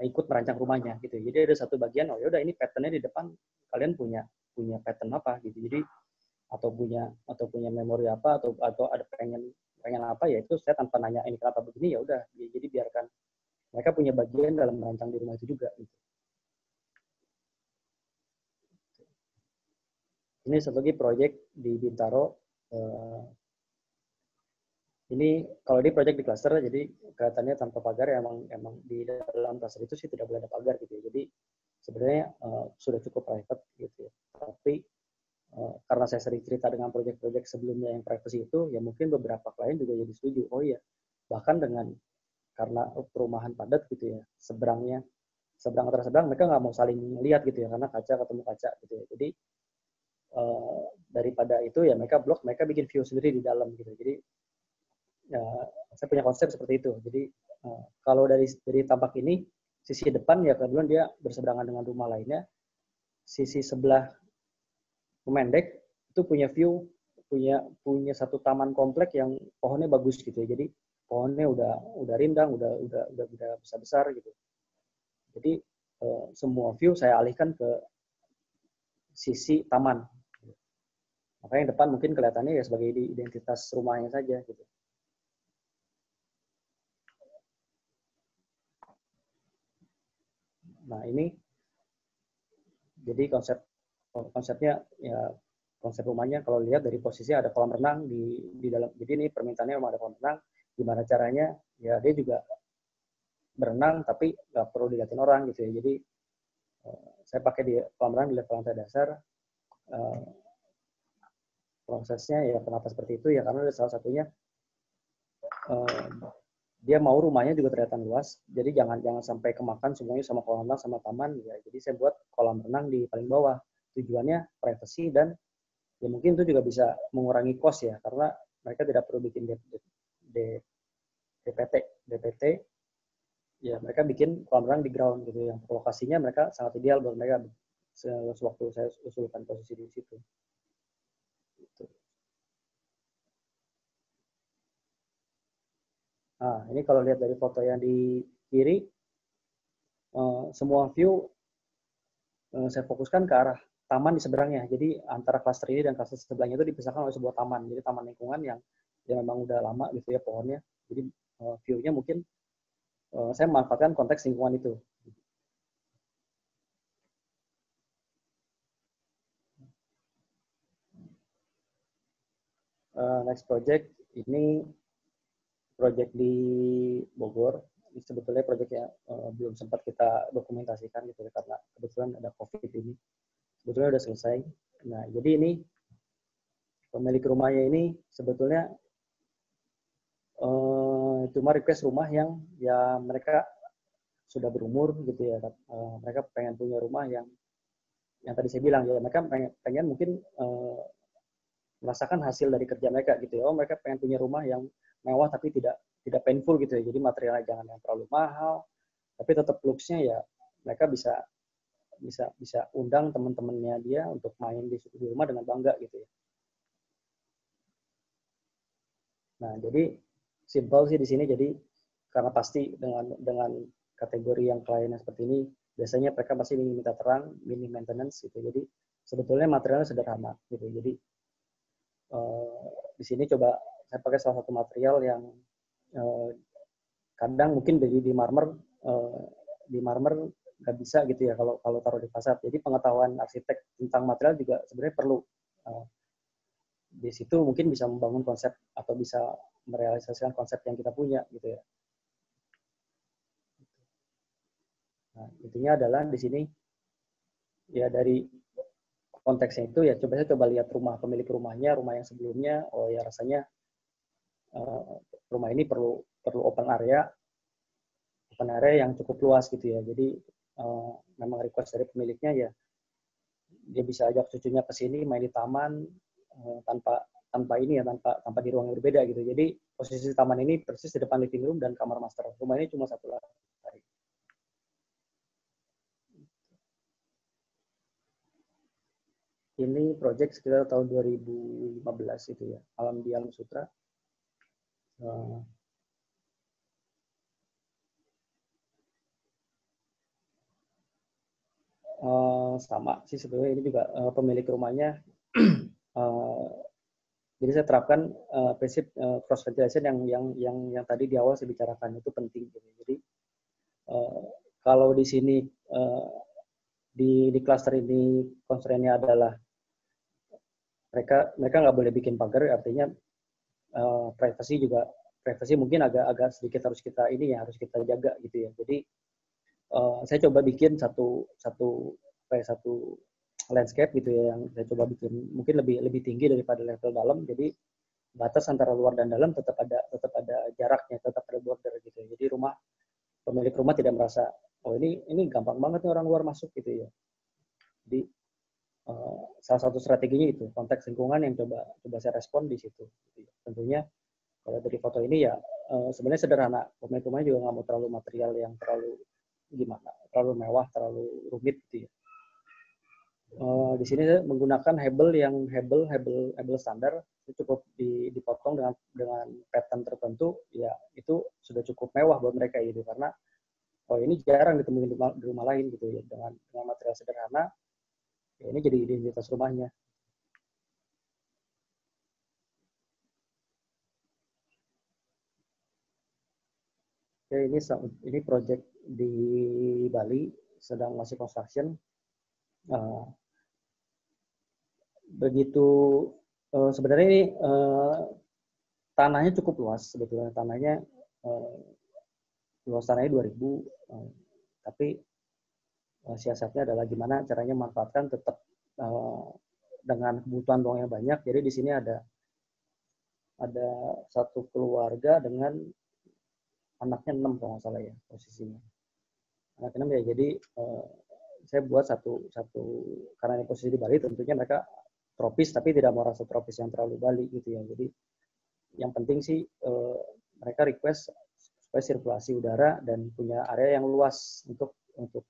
S5: ikut merancang rumahnya gitu. Jadi ada satu bagian, oh yaudah ini patternnya di depan, kalian punya pattern apa gitu. Jadi atau punya memori apa atau ada pengen apa ya, itu saya tanpa nanya ini kenapa begini, ya udah. Jadi biarkan mereka punya bagian dalam merancang di rumah itu juga gitu. Ini sebagai proyek di Bintaro. Ini kalau di proyek di cluster, jadi kelihatannya tanpa pagar ya, emang di dalam cluster itu sih tidak boleh ada pagar gitu ya. Jadi sebenarnya sudah cukup private gitu ya. Tapi karena saya sering cerita dengan proyek-proyek sebelumnya yang privacy itu, ya mungkin beberapa klien juga jadi setuju. Oh iya, bahkan karena perumahan padat gitu ya, seberang antara seberang mereka nggak mau saling lihat gitu ya, karena kaca ketemu kaca gitu ya. Jadi daripada itu ya mereka blok, mereka bikin view sendiri di dalam gitu. Jadi ya, saya punya konsep seperti itu. Jadi kalau dari tampak ini, sisi depan ya kebetulan dia berseberangan dengan rumah lainnya. Sisi sebelah memendek itu punya view, punya satu taman komplek yang pohonnya bagus gitu ya. Jadi pohonnya udah rindang, udah besar gitu. Jadi semua view saya alihkan ke sisi taman. Makanya yang depan mungkin kelihatannya ya sebagai identitas rumahnya saja gitu. Nah, ini jadi konsepnya ya, konsep rumahnya kalau lihat dari posisi ada kolam renang di dalam. Jadi ini permintaannya memang ada kolam renang. Gimana caranya? Ya dia juga berenang tapi nggak perlu dilihatin orang gitu ya. Jadi saya pakai di kolam renang di level lantai dasar. Prosesnya ya kenapa seperti itu ya, karena ada salah satunya dia mau rumahnya juga kelihatan luas, jadi jangan sampai kemakan semuanya sama kolam renang sama taman ya. Jadi saya buat kolam renang di paling bawah, tujuannya privacy dan ya mungkin itu juga bisa mengurangi cost ya, karena mereka tidak perlu bikin DPT ya, mereka bikin kolam renang di ground gitu, yang lokasinya mereka sangat ideal buat mereka sewaktu saya usulkan posisi di situ. Nah, ini kalau lihat dari foto yang di kiri, semua view saya fokuskan ke arah taman di seberangnya. Jadi antara klaster ini dan klaster sebelahnya itu dipisahkan oleh sebuah taman. Jadi taman lingkungan yang memang udah lama gitu ya pohonnya. Jadi view-nya mungkin saya memanfaatkan konteks lingkungan itu. next project ini project di Bogor. Ini sebetulnya project yang belum sempat kita dokumentasikan gitu ya, karena kebetulan ada COVID ini. Sebetulnya udah selesai. Nah, jadi ini pemilik rumahnya ini sebetulnya cuma request rumah yang ya mereka sudah berumur gitu ya. Mereka pengen punya rumah yang tadi saya bilang ya, mereka pengen mungkin merasakan hasil dari kerja mereka gitu ya. Oh, mereka pengen punya rumah yang mewah tapi tidak painful gitu ya. Jadi materialnya jangan yang terlalu mahal, tapi tetap looks-nya ya mereka bisa undang teman-temannya dia untuk main di rumah dengan bangga gitu ya. Nah, jadi simple sih di sini. Jadi karena pasti dengan kategori yang kliennya seperti ini, biasanya mereka pasti minta terang, minim maintenance gitu. Jadi sebetulnya materialnya sederhana gitu. Jadi di sini coba saya pakai salah satu material yang kadang mungkin di marmer nggak bisa gitu ya kalau taruh di fasad. Jadi pengetahuan arsitek tentang material juga sebenarnya perlu. Di situ mungkin bisa membangun konsep atau bisa merealisasikan konsep yang kita punya gitu ya. Nah, intinya adalah di sini ya dari konteksnya itu ya saya coba lihat pemilik rumahnya, rumah yang sebelumnya. Oh ya rasanya rumah ini perlu open area yang cukup luas gitu ya. Jadi memang request dari pemiliknya ya dia bisa ajak cucunya ke sini main di taman tanpa di ruang yang berbeda gitu. Jadi posisi taman ini persis di depan living room dan kamar master. Rumah ini cuma satu lantai. Ini project sekitar tahun 2015 itu ya, Alam di Alam Sutra. Sama sih sebenarnya ini juga pemilik rumahnya. Jadi saya terapkan prinsip cross ventilation yang tadi di awal saya bicarakan itu penting. Gitu. Jadi kalau di sini di cluster ini constraint-nya adalah mereka nggak boleh bikin pagar, artinya privasi mungkin agak sedikit harus kita jaga gitu ya. Jadi saya coba bikin satu landscape gitu ya, yang saya coba bikin mungkin lebih tinggi daripada level dalam. Jadi batas antara luar dan dalam tetap ada jaraknya, tetap ada border gitu ya. Jadi pemilik rumah tidak merasa oh ini gampang banget nih orang luar masuk gitu ya. Jadi salah satu strateginya itu konteks lingkungan yang coba saya respon di situ. Gitu ya. Tentunya kalau dari foto ini ya sebenarnya sederhana. Pemilik rumahnya juga nggak mau terlalu material yang terlalu mewah, terlalu rumit gitu ya. Di sini saya menggunakan hebel standar, cukup dipotong dengan pattern tertentu, ya itu sudah cukup mewah buat mereka gitu, karena ini jarang ditemukan di rumah lain gitu ya, dengan material sederhana, ya ini jadi identitas rumahnya. Oke, ini project di Bali, sedang masih construction. Begitu sebenarnya ini tanahnya cukup luas sebetulnya. Luas tanahnya 2000, tapi siasatnya adalah gimana caranya memanfaatkan tetap dengan kebutuhan ruang yang banyak. Jadi di sini ada satu keluarga dengan anaknya 6 kalau nggak salah ya posisinya. Anaknya 6 ya. Jadi saya buat satu karena ini posisi di Bali, tentunya mereka tropis tapi tidak mau rasa tropis yang terlalu Bali gitu ya. Jadi yang penting sih mereka request supaya sirkulasi udara dan punya area yang luas untuk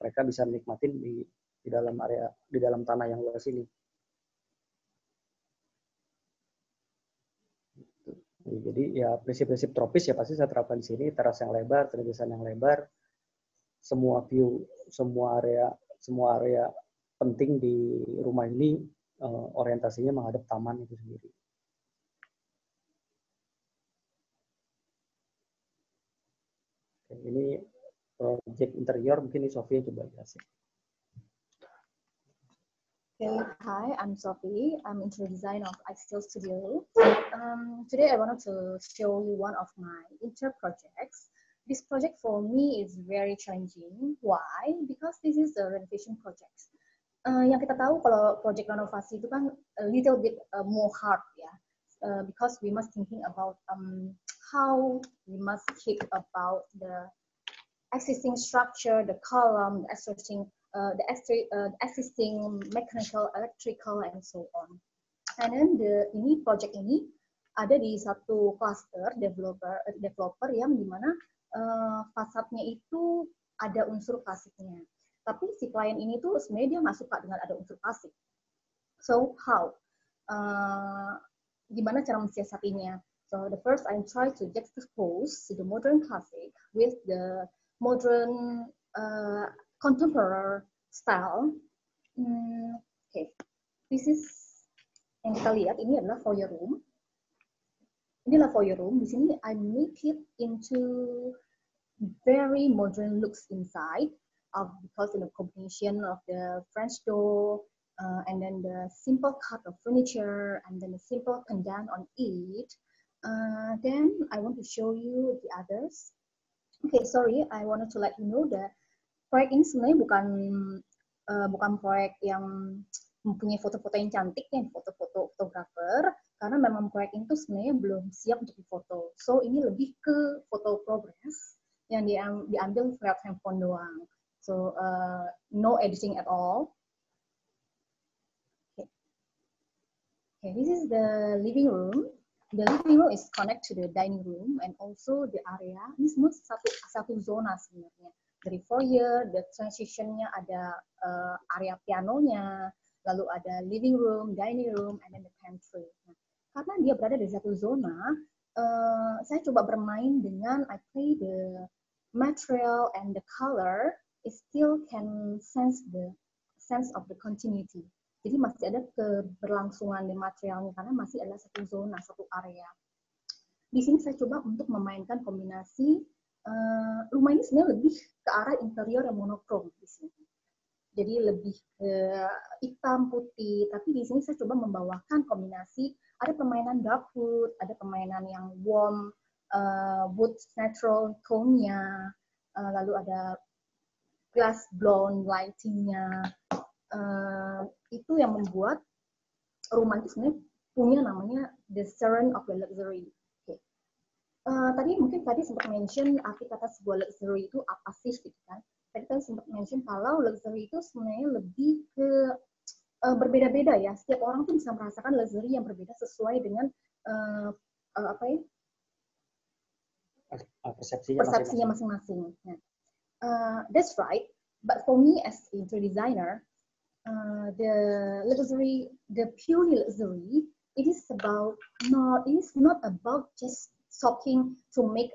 S5: mereka bisa menikmatin di dalam tanah yang luas ini. Jadi ya prinsip-prinsip tropis ya pasti saya terapkan di sini, teras yang lebar, terusan yang lebar, semua view, semua area penting di rumah ini orientasinya menghadap taman itu sendiri. Ini project interior, mungkin ini Sofia coba jelasin.
S6: Okay, hi, I'm Sophie. I'm interior designer of iSteel Studio. Today I wanted to show you one of my interior projects. This project for me is very challenging. Why? Because this is a renovation project. Yang kita tahu kalau project renovasi itu kan a little bit more hard ya, because we must thinking about how we must keep about the existing structure, the column, the existing mechanical, electrical, and so on. And then project ini ada di satu cluster developer yang dimana fasadnya itu ada unsur klasiknya. Tapi si klien ini tuh sebenarnya dia nggak suka dengan ada unsur klasik. So how? Gimana cara mensiasatinya? So the first I try to juxtapose the modern classic with the modern contemporary style. Okay, this is yang kita lihat ini adalah foyer room. Inilah foyer room. Di sini I make it into very modern looks inside, because in the combination of the French door and then the simple cut of furniture and then the simple pendant on it. Then I want to show you the others. Okay, sorry, I wanted to let you know that proyek ini sebenarnya bukan proyek yang mempunyai foto-foto yang cantik ya, foto-foto fotografer, karena memang proyek ini tuh sebenarnya belum siap untuk difoto. So ini lebih ke foto progress yang diambil lewat handphone doang. So no editing at all. Okay, this is the living room. The living room is connect to the dining room and also the area. Ini semua satu zona sebenarnya. Dari foyer, the transitionnya ada area pianonya, lalu ada living room, dining room, and then the pantry. Nah, karena dia berada di satu zona, saya coba bermain dengan I play the material and the color. It still can sense of the continuity. Jadi masih ada keberlangsungan di materialnya karena masih ada satu zona, satu area. Di sini saya coba untuk memainkan kombinasi rumah ini sebenarnya lebih ke arah interior yang monokrom di sini. Jadi lebih ke hitam putih, tapi di sini saya coba membawakan kombinasi ada permainan dark wood, ada permainan yang warm wood natural tone-nya, lalu ada glass blown lighting-nya. Itu yang membuat rumah itu sebenarnya punya namanya the serene of the luxury. Okay. Tadi sempat mention arti kata sebuah luxury itu apa sih gitu kan? Tadi sempat mention kalau luxury itu sebenarnya lebih ke berbeda-beda ya. Setiap orang tuh bisa merasakan luxury yang berbeda sesuai dengan persepsinya masing-masing. That's right. But for me as interior designer, the purely luxury, it is not about just talking to make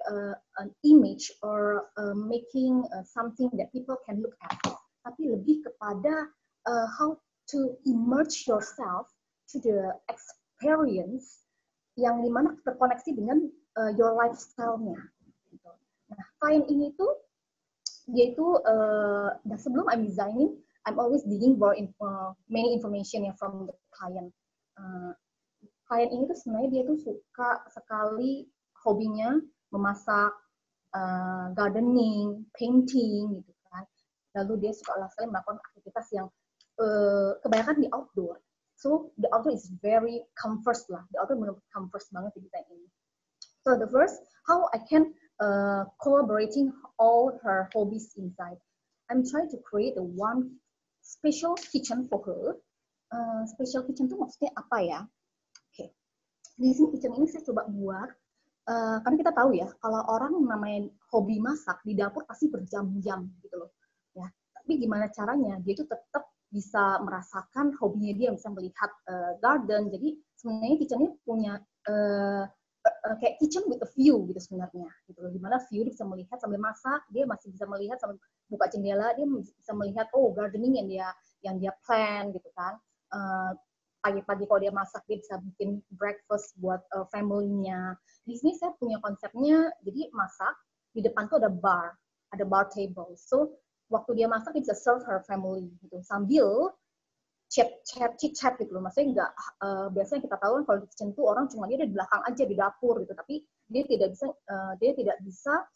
S6: an image or making something that people can look at, tapi lebih kepada how to immerse yourself to the experience yang dimana terkoneksi dengan your lifestyle-nya. Nah, klien ini tuh dia itu sebelum I'm designing, I'm always digging more many information from the client. Klien ini tuh sebenarnya dia tuh suka sekali hobinya memasak, gardening, painting gitu kan. Lalu dia suka sekali melakukan aktivitas yang kebanyakan di outdoor. So the outdoor is very comfort lah. The outdoor benar-benar comfort banget di desain ini. So the first, how I can collaborating all her hobbies inside. I'm trying to create a one special kitchen for her. Special kitchen itu maksudnya apa ya? Oke. Di sini kitchen ini saya coba buat, karena kita tahu ya, kalau orang namanya hobi masak di dapur pasti berjam-jam gitu loh. Ya. Tapi gimana caranya? Dia itu tetap bisa merasakan hobinya dia, bisa melihat garden. Jadi sebenarnya kitchen-nya punya kayak kitchen with a view gitu sebenarnya. Gitu loh. Dimana view dia bisa melihat sambil masak, dia masih bisa melihat sambil buka jendela, dia bisa melihat gardening yang dia plan gitu kan. Pagi-pagi kalau dia masak dia bisa bikin breakfast buat family-nya. Di sini saya punya konsepnya, jadi masak di depan tuh ada bar table. So waktu dia masak dia bisa serve her family gitu. Sambil chat gitu loh. Maksudnya nggak biasanya kita tahu kan kalau di kitchen tuh orang cuma dia di belakang aja di dapur gitu, tapi dia tidak bisa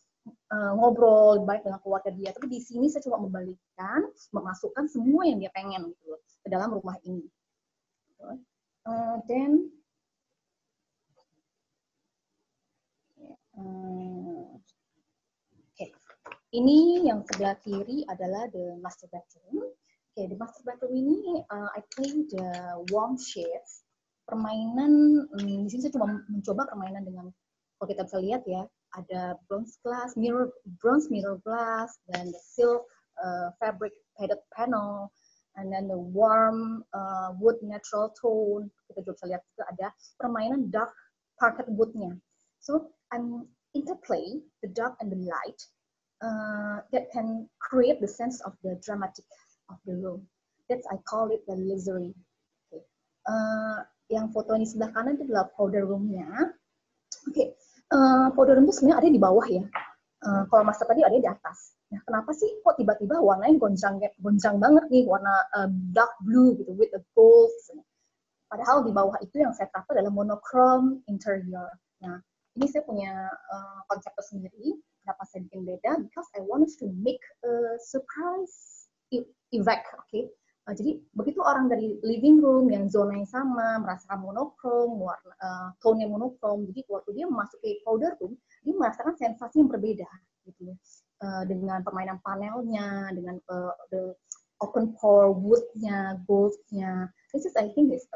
S6: ngobrol baik dengan keluarga dia. Tapi di sini saya coba memasukkan semua yang dia pengen gitu loh ke dalam rumah ini. Ini yang sebelah kiri adalah the master bedroom. The master bedroom ini I play the warm shades. Permainan di sini saya coba mencoba permainan dengan, kalau kita bisa lihat ya, ada bronze mirror glass, dan the silk fabric padded panel, and then the warm wood natural tone. Kita juga bisa lihat juga ada permainan dark parquet woodnya. So I'm interplay the dark and the light that can create the sense of the dramatic of the room. That's I call it the luxury. Okay. Yang foto ini sebelah kanan itu adalah powder roomnya. Powder room itu sebenarnya ada di bawah ya. Kalau master tadi ada di atas. Nah, kenapa sih kok tiba-tiba warnanya gonjang banget nih, warna dark blue gitu with the gold. Padahal di bawah itu yang saya cover adalah monochrome interior. Nah, ini saya punya konsep tersendiri. Kenapa saya bikin beda? Because I wanted to make a surprise effect, okay? Jadi begitu orang dari living room yang zonanya sama, merasakan monokrom, tone-nya monokrom, jadi waktu dia memasuki powder room, dia merasakan sensasi yang berbeda, gitu. Dengan permainan panelnya, dengan the open pore wood-nya, gold-nya. This is I think is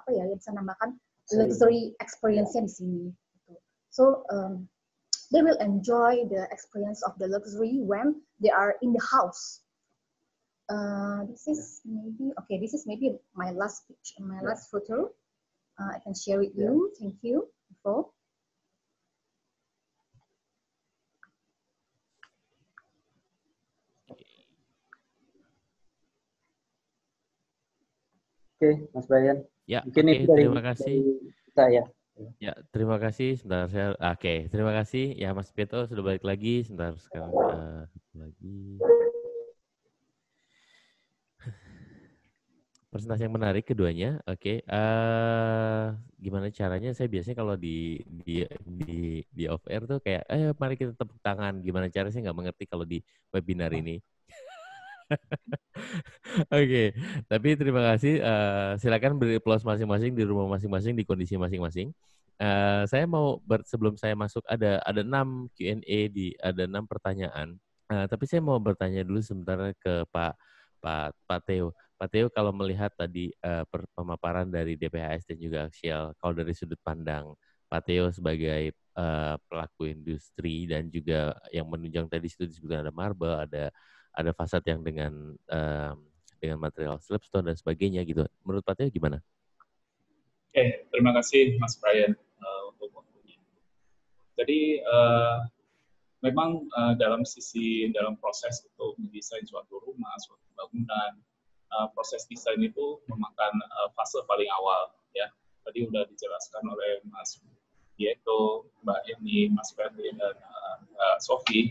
S6: yang bisa nambahkan luxury experience-nya di sini. Gitu. So they will enjoy the experience of the luxury when they are in the house. This is maybe my last picture, my last photo. I can share with you. Thank you.
S5: Oke, Mas Brian.
S1: Ya,
S5: mungkin itu
S1: terima kasih.
S5: Saya.
S1: Ya, terima kasih. Sebentar saya. Terima kasih. Ya, Mas Peto sudah balik lagi. Sebentar sekarang lagi. Presentasi yang menarik keduanya. Gimana caranya? Saya biasanya kalau di off air tuh kayak, mari kita tepuk tangan. Gimana caranya? Saya nggak mengerti kalau di webinar ini. Tapi terima kasih. Silakan beri applause masing-masing di rumah masing-masing, di kondisi masing-masing. Saya mau sebelum saya masuk ada 6 Q&A ada 6 pertanyaan. Tapi saya mau bertanya dulu sebentar ke Pak Theo. Pak Theo, kalau melihat tadi pemaparan dari DPHS dan juga Axial, kalau dari sudut pandang Pak Theo sebagai pelaku industri dan juga yang menunjang tadi situ disebutkan ada marble, ada fasad yang dengan material slabstone dan sebagainya gitu. Menurut Pak Theo gimana?
S3: Terima kasih Mas Brian untuk waktunya. Jadi memang dalam proses untuk mendesain suatu rumah, suatu bangunan, proses desain itu memakan fase paling awal ya. Tadi sudah dijelaskan oleh Mas Diego, Mbak Eni, Mas Ferdi dan Sofi.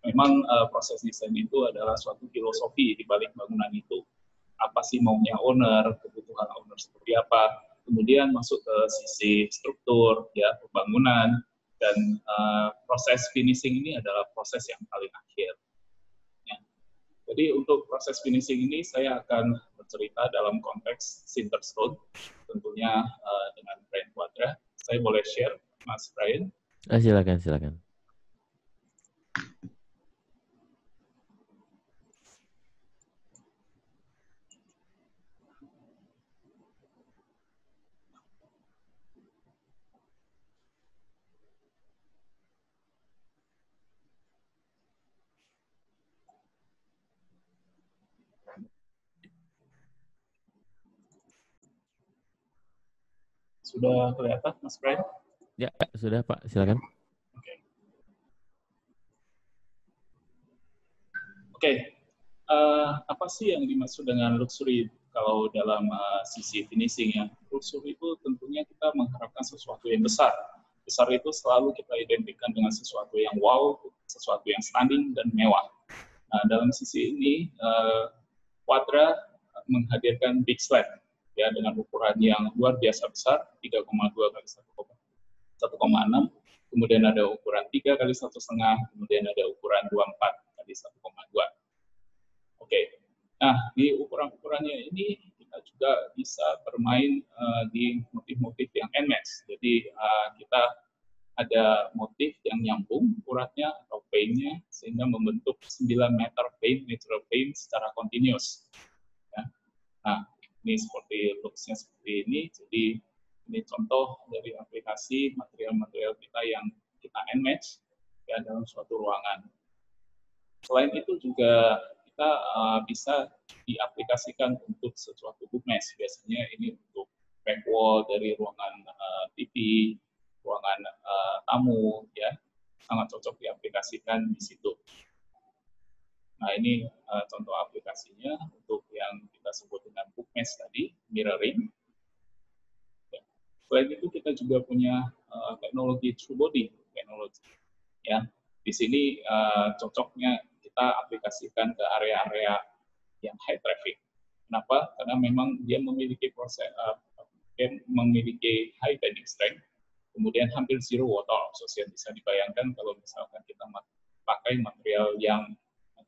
S3: Memang proses desain itu adalah suatu filosofi di balik bangunan itu. Apa sih maunya owner, kebutuhan owner seperti apa. Kemudian masuk ke sisi struktur ya, pembangunan, dan proses finishing ini adalah proses yang paling akhir. Ya. Jadi untuk proses finishing ini saya akan bercerita dalam konteks Sinterstone, tentunya dengan brand Quadra. Saya boleh share, Mas Brian?
S1: Silakan.
S3: Sudah kelihatan, Mas Brian?
S1: Ya, sudah Pak, silakan.
S3: Oke. Apa sih yang dimaksud dengan luxury kalau dalam sisi finishing ya? Luxury itu tentunya kita mengharapkan sesuatu yang besar. Besar itu selalu kita identikan dengan sesuatu yang wow, sesuatu yang stunning dan mewah. Nah, dalam sisi ini, Quadra menghadirkan big slab ya dengan ukuran yang luar biasa besar 3,2 kali 1,6, kemudian ada ukuran 3 kali 1,5, kemudian ada ukuran 24 kali 1,2. Oke. Nah, di ukuran-ukurannya ini kita juga bisa bermain di motif-motif yang NMAX. Jadi kita ada motif yang nyambung ukurannya atau pane-nya sehingga membentuk 9 meter pane, natural pane secara continuous. Ya. Nah, ini seperti looks-nya seperti ini. Jadi ini contoh dari aplikasi material-material kita yang kita NMAX ya dalam suatu ruangan. Selain itu juga kita bisa diaplikasikan untuk sesuatu bookmesh. Biasanya ini untuk back wall dari ruangan TV, ruangan tamu, ya sangat cocok diaplikasikan di situ. Nah ini contoh aplikasinya untuk yang kita sebut dengan bookmesh tadi, mirroring. Ya. Selain itu kita juga punya teknologi true body teknologi. Ya, di sini cocoknya kita aplikasikan ke area-area yang high traffic. Kenapa? Karena memang dia memiliki proses, dia memiliki high bending strength, kemudian hampir zero water absorption. Bisa dibayangkan kalau misalkan kita pakai material yang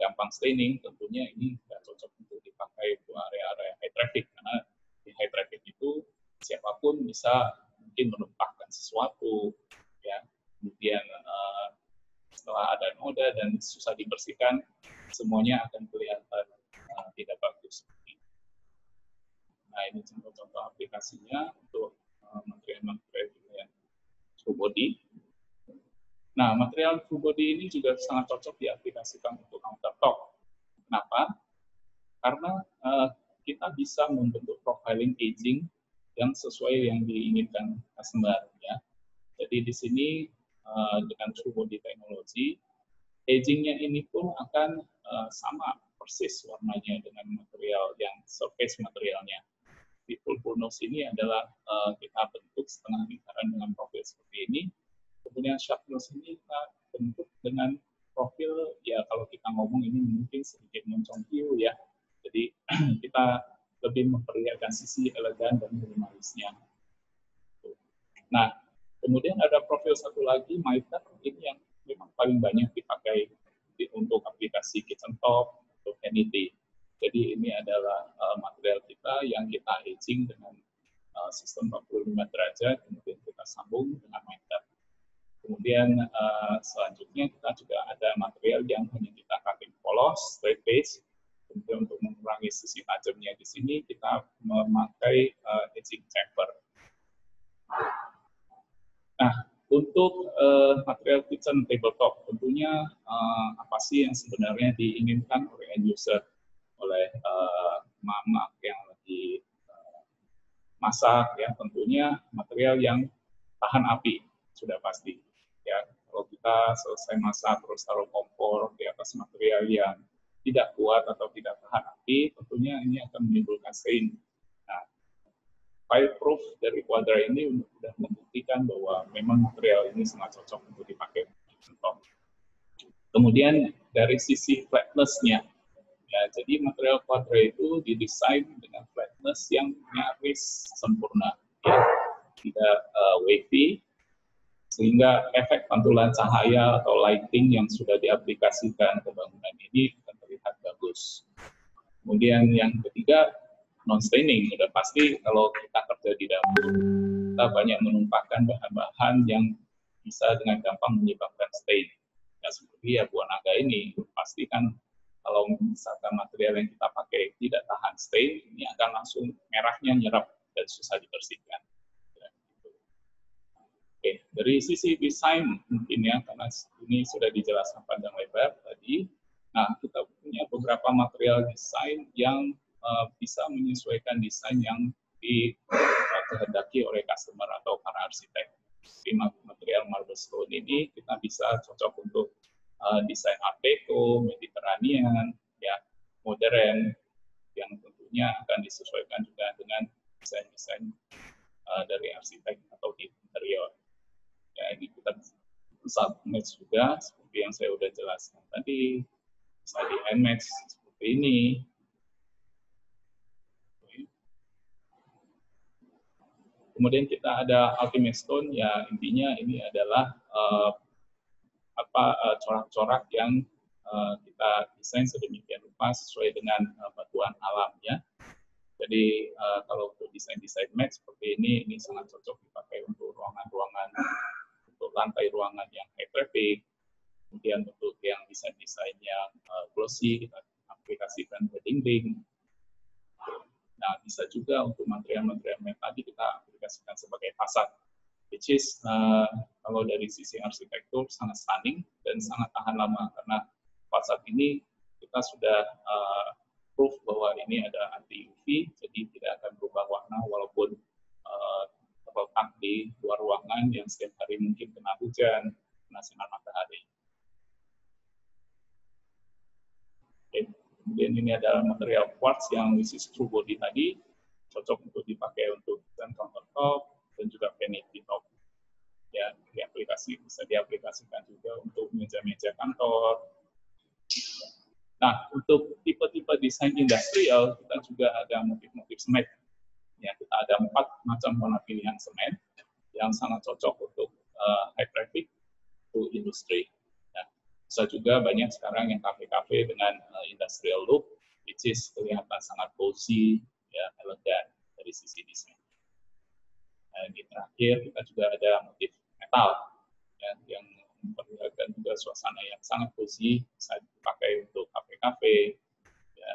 S3: gampang staining, tentunya ini tidak cocok untuk dipakai ke area-area high traffic, karena di high traffic itu siapapun bisa mungkin menumpahkan sesuatu, ya. Kemudian setelah ada noda dan susah dibersihkan, semuanya akan kelihatan tidak bagus. Nah, ini contoh-contoh aplikasinya untuk material-material yang true body. Nah, material true body ini juga sangat cocok diaplikasikan untuk countertop. Kenapa? Karena kita bisa membentuk profiling aging yang sesuai yang diinginkan customer. Ya. Jadi di sini dengan true body teknologi, agingnya ini pun akan sama persis warnanya dengan material yang surface materialnya. Di full nose ini adalah kita bentuk setengah lingkaran dengan profil seperti ini. Kemudian sharp nose ini kita bentuk dengan profil, ya kalau kita ngomong ini mungkin sedikit moncong hiu ya. Jadi kita lebih memperlihatkan sisi elegan dan minimalisnya. Nah, kemudian ada profil satu lagi, mitre, ini yang memang paling banyak dipakai untuk aplikasi kitchen top, untuk vanity. Jadi ini adalah material kita yang kita aging dengan sistem 45 derajat, kemudian kita sambung dengan mitre. Kemudian selanjutnya kita juga ada material yang hanya kita cutting polos, straight face. Kemudian untuk mengurangi sisi tajamnya di sini kita memakai aging chamber. Nah, untuk material kitchen tabletop, tentunya apa sih yang sebenarnya diinginkan oleh end user, oleh mama yang lagi masak, ya tentunya material yang tahan api, sudah pasti. Ya, kalau kita selesai masak terus taruh kompor di atas material yang tidak kuat atau tidak tahan api, tentunya ini akan menimbulkan stain. Nah, fireproof dari Quadra ini sudah membuktikan bahwa memang material ini sangat cocok untuk dipakai di contoh. Kemudian dari sisi flatness-nya, ya, jadi material Quadra itu didesain dengan flatness yang nyaris sempurna, ya, tidak wavy, sehingga efek pantulan cahaya atau lighting yang sudah diaplikasikan ke bangunan ini akan terlihat bagus. Kemudian yang ketiga, non-staining. Sudah pasti kalau kita kerja di dapur, kita banyak menumpahkan bahan-bahan yang bisa dengan gampang menyebabkan stain. Ya, seperti ya buah naga ini, pasti kan kalau misalkan material yang kita pakai tidak tahan stain, ini akan langsung merahnya nyerap dan susah dibersihkan. Ya, gitu. Oke, dari sisi desain mungkin ya, karena ini sudah dijelaskan panjang lebar tadi. Nah, kita punya beberapa material desain yang bisa menyesuaikan desain yang dikehendaki oleh customer atau para arsitek. Di material marble stone ini kita bisa cocok untuk desain art deco, Mediterranean, ya modern, yang tentunya akan disesuaikan juga dengan desain-desain dari arsitek atau di interior. Ya, ini kita bisa match juga seperti yang saya sudah jelaskan tadi, bisa di NMAX seperti ini. Kemudian kita ada ultimate stone, ya intinya ini adalah corak-corak yang kita desain sedemikian rupa sesuai dengan batuan alamnya. Jadi kalau untuk desain-desain mat seperti ini sangat cocok dipakai untuk ruangan-ruangan, untuk lantai ruangan yang high traffic. Kemudian untuk yang desain-desain yang glossy, kita aplikasikan ke dinding. Nah, bisa juga untuk material-material mat tadi kita aplikasikan sebagai fasad, which is kalau dari sisi arsitektur sangat stunning dan sangat tahan lama, karena fasad ini kita sudah proof bahwa ini ada anti UV, jadi tidak akan berubah warna walaupun terletak di luar ruangan yang setiap hari mungkin kena hujan, kena sinar matahari. Kemudian ini adalah material quartz yang is true body tadi, cocok untuk dipakai untuk desain countertop dan juga vanity top. Ya, bisa diaplikasikan juga untuk meja-meja kantor. Nah, untuk tipe-tipe desain industrial, kita juga ada motif-motif semen. Ya, kita ada 4 macam warna pilihan semen yang sangat cocok untuk high traffic to industry. Bisa juga banyak sekarang yang kafe-kafe dengan industrial look, which is kelihatan sangat cozy, ya, elegan dari sisi desain. Dan di terakhir kita juga ada motif metal, ya, yang memperlihatkan juga suasana yang sangat cozy, bisa dipakai untuk kafe-kafe, ya,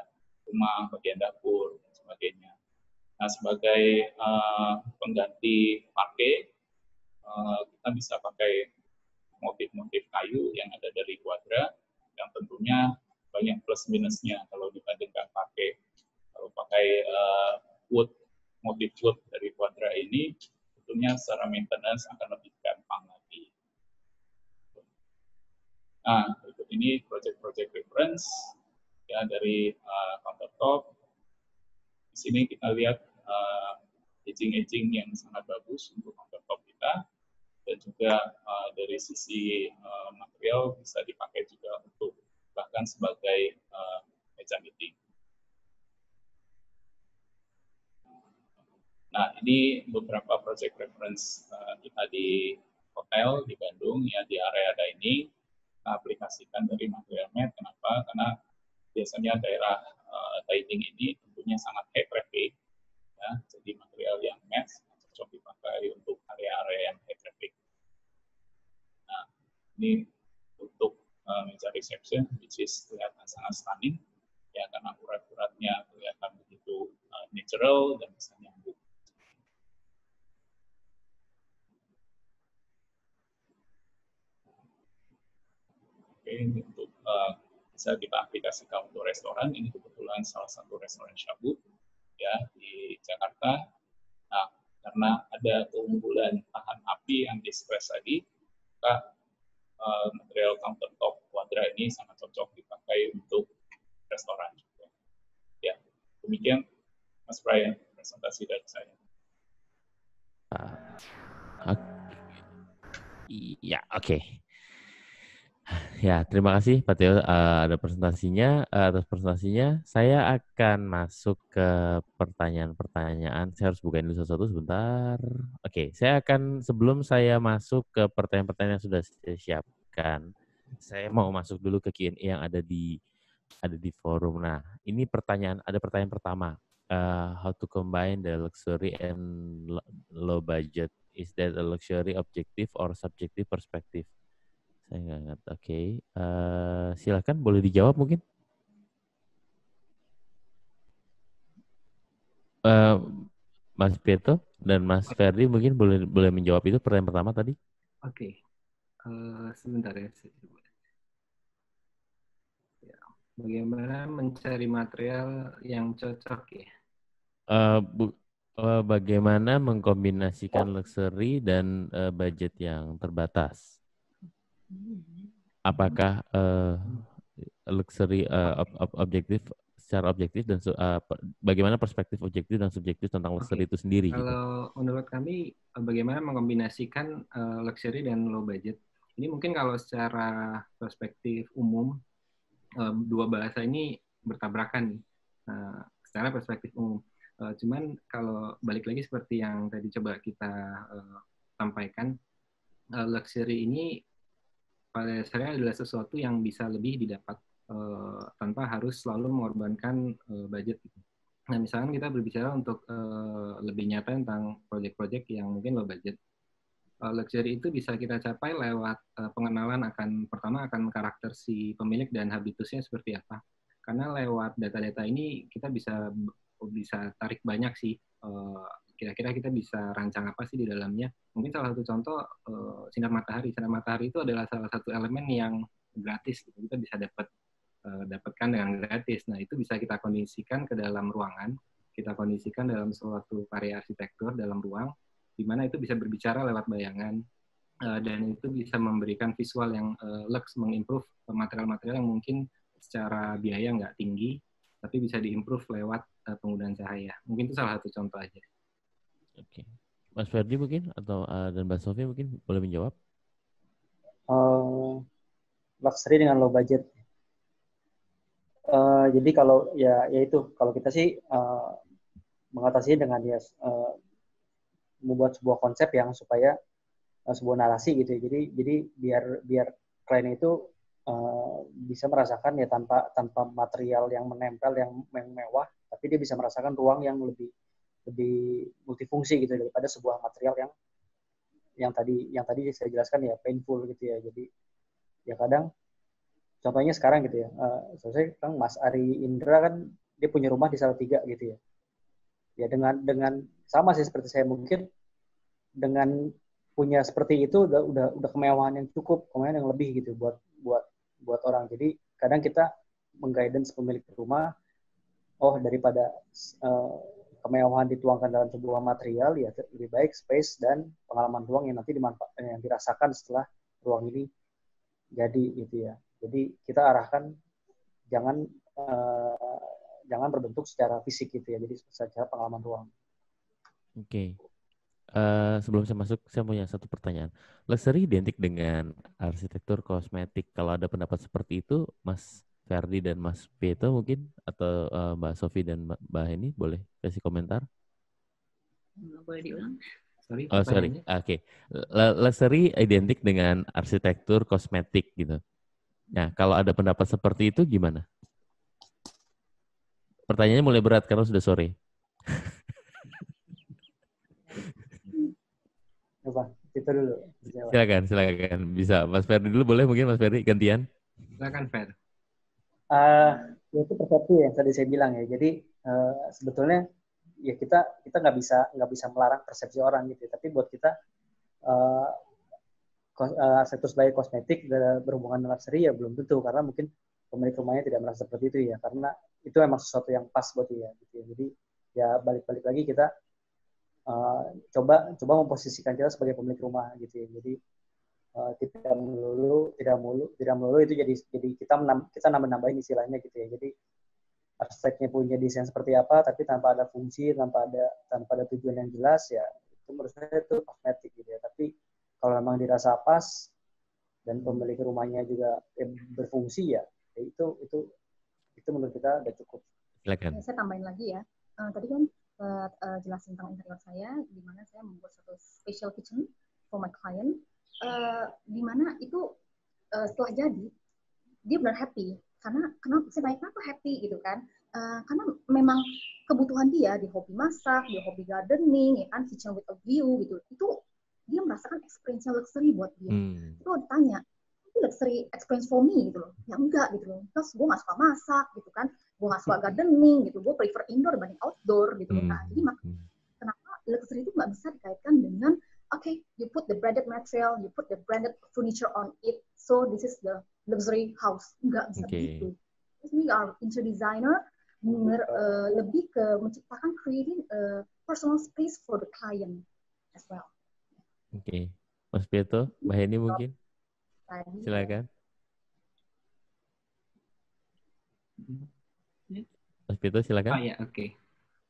S3: rumah, bagian dapur, dan sebagainya. Nah, sebagai pengganti parke, kita bisa pakai motif-motif kayu yang ada dari Quadra, yang tentunya banyak plus minusnya kalau dibandingkan pakai wood, motif wood dari Quadra ini, tentunya secara maintenance akan lebih gampang lagi. Nah, berikut ini project-project reference ya dari countertop. Di sini kita lihat edging-edging yang sangat bagus untuk countertop kita. Dan juga dari sisi material bisa dipakai juga untuk bahkan sebagai meja meeting. Nah, ini beberapa project reference kita di hotel di Bandung, ya, di area ini kita aplikasikan dari material mat. Kenapa? Karena biasanya daerah dining ini tentunya sangat high traffic, ya, jadi material yang mat cocok dipakai untuk area-area yang high traffic. Nah, ini untuk meja reception, which is kelihatan sangat stunning, ya, karena urat-uratnya kelihatan begitu natural dan bisa nyambung. Oke, ini untuk bisa kita aplikasikan untuk restoran. Ini kebetulan salah satu restoran Shabu, ya, di Jakarta. Nah, karena ada keunggulan tahan api yang di-stress tadi, maka material countertop Quadra ini sangat cocok dipakai untuk restoran juga. Ya, demikian Mas Brian presentasi dari saya.
S1: Iya, oke. Ya, terima kasih Pak Theo ada presentasinya. Atas presentasinya, saya akan masuk ke pertanyaan-pertanyaan. Saya harus bukain dulu satu-satu sebentar. Oke, sebelum saya masuk ke pertanyaan-pertanyaan yang sudah saya siapkan, saya mau masuk dulu ke Q&A yang ada di forum. Nah, ini ada pertanyaan pertama. How to combine the luxury and low budget? Is that a luxury objective or subjective perspective? Saya nggak ngerti. Oke. Silakan boleh dijawab mungkin. Mas Pieto dan Mas Ferdi mungkin boleh menjawab itu pertanyaan pertama tadi.
S4: Oke. Sebentar ya. Bagaimana mencari material yang cocok ya?
S1: Bagaimana mengkombinasikan luxury dan budget yang terbatas? Apakah luxury objektif secara objektif dan bagaimana perspektif objektif dan subjektif tentang luxury itu sendiri?
S4: Kalau menurut kami bagaimana mengkombinasikan luxury dan low budget? Ini mungkin kalau secara perspektif umum dua bahasa ini bertabrakan secara perspektif umum. Cuman kalau balik lagi seperti yang tadi coba kita sampaikan, luxury ini pada dasarnya adalah sesuatu yang bisa lebih didapat tanpa harus selalu mengorbankan budget. Nah, misalkan kita berbicara untuk lebih nyata tentang proyek-proyek yang mungkin low budget. Luxury itu bisa kita capai lewat pengenalan pertama akan karakter si pemilik dan habitusnya seperti apa. Karena lewat data-data ini kita bisa tarik banyak sih. Kira-kira kita bisa rancang apa sih di dalamnya. Mungkin salah satu contoh sinar matahari. Sinar matahari itu adalah salah satu elemen yang gratis. Gitu. Kita bisa dapatkan dengan gratis. Nah, itu bisa kita kondisikan ke dalam ruangan. Kita kondisikan dalam suatu karya arsitektur dalam ruang, di mana itu bisa berbicara lewat bayangan, dan itu bisa memberikan visual yang lux, mengimprove material-material yang mungkin secara biaya nggak tinggi, tapi bisa diimprove lewat penggunaan cahaya. Mungkin itu salah satu contoh aja.
S1: Oke. Mas Ferdi mungkin, atau dan Mbak Sofi mungkin boleh menjawab?
S5: Luxury dengan low budget. Jadi kalau itu kalau kita sih mengatasinya dengan membuat sebuah konsep yang supaya sebuah narasi gitu ya. Jadi biar klien itu bisa merasakan ya tanpa material yang menempel yang mewah, tapi dia bisa merasakan ruang yang lebih multifungsi gitu daripada sebuah material yang tadi saya jelaskan ya painful gitu ya. Jadi ya kadang contohnya sekarang gitu ya, saya kan Mas Ari Indra kan dia punya rumah di Salatiga gitu ya. Ya dengan sama sih seperti saya, mungkin dengan punya seperti itu udah kemewahan yang cukup, kemewahan yang lebih gitu buat orang. Jadi kadang kita mengguidance pemilik rumah, daripada kemewahan dituangkan dalam sebuah material, ya lebih baik space dan pengalaman ruang yang nanti yang dirasakan setelah ruang ini jadi gitu ya. Jadi kita arahkan jangan berbentuk secara fisik gitu ya, jadi secara pengalaman ruang.
S1: Oke. Sebelum saya masuk, saya punya satu pertanyaan. Luxury identik dengan arsitektur kosmetik. Kalau ada pendapat seperti itu, Mas Ferdi dan Mas Peto mungkin, atau Mbak Sofi dan Mbak Heni boleh kasih komentar?
S2: Boleh diulang?
S1: Sorry. Oke. Luxury identik dengan arsitektur kosmetik gitu. Nah, kalau ada pendapat seperti itu gimana? Pertanyaannya mulai berat karena sudah sore.
S5: Coba, itu dulu.
S1: Silakan. Bisa. Mas Ferdi dulu boleh mungkin, Mas Ferdi gantian.
S4: Silakan, Fer.
S5: Itu persepsi yang tadi saya bilang ya. Jadi sebetulnya ya kita nggak bisa melarang persepsi orang gitu. Tapi buat kita arsitektur sebagai kosmetik berhubungan dengan luxury ya belum tentu, karena mungkin pemilik rumahnya tidak merasa seperti itu ya, karena itu memang sesuatu yang pas buat dia gitu ya. Jadi ya balik lagi kita coba memposisikan kita sebagai pemilik rumah gitu ya. Jadi tidak melulu itu jadi kita nambah-nambahin istilahnya gitu ya. Jadi arsiteknya punya desain seperti apa, tapi tanpa ada fungsi, tanpa ada tujuan yang jelas, ya itu menurut saya itu kosmetik gitu ya. Tapi kalau memang dirasa pas dan pemilik rumahnya juga berfungsi, ya itu menurut kita udah cukup.
S1: Silakan.
S6: Saya tambahin lagi ya. Tadi kan jelasin tentang interior saya, di mana saya membuat satu special kitchen for my client, di mana itu setelah jadi dia benar happy. Karena kenapa saya tanya kenapa happy gitu kan? Karena memang kebutuhan dia hobi masak, dia hobi gardening, ya kan, kitchen with a view gitu. Itu dia merasakan experience luxury buat dia. Itu ditanya, itu luxury experience for me gitu loh. Ya enggak gitu loh. Terus gue nggak suka masak gitu kan, gue nggak suka gardening gitu, gue prefer indoor dibanding outdoor gitu loh. Nah, jadi kenapa luxury itu nggak bisa dikaitkan dengan okay, you put the branded material, you put the branded furniture on it, so this is the luxury house. Enggak bisa begitu. We are interior designer, lebih ke menciptakan creating a personal space for the client as well.
S1: Oke. Mas Peto, Mbak Heni mungkin? Silakan. Mas Peto, silakan.
S4: Ya, oke.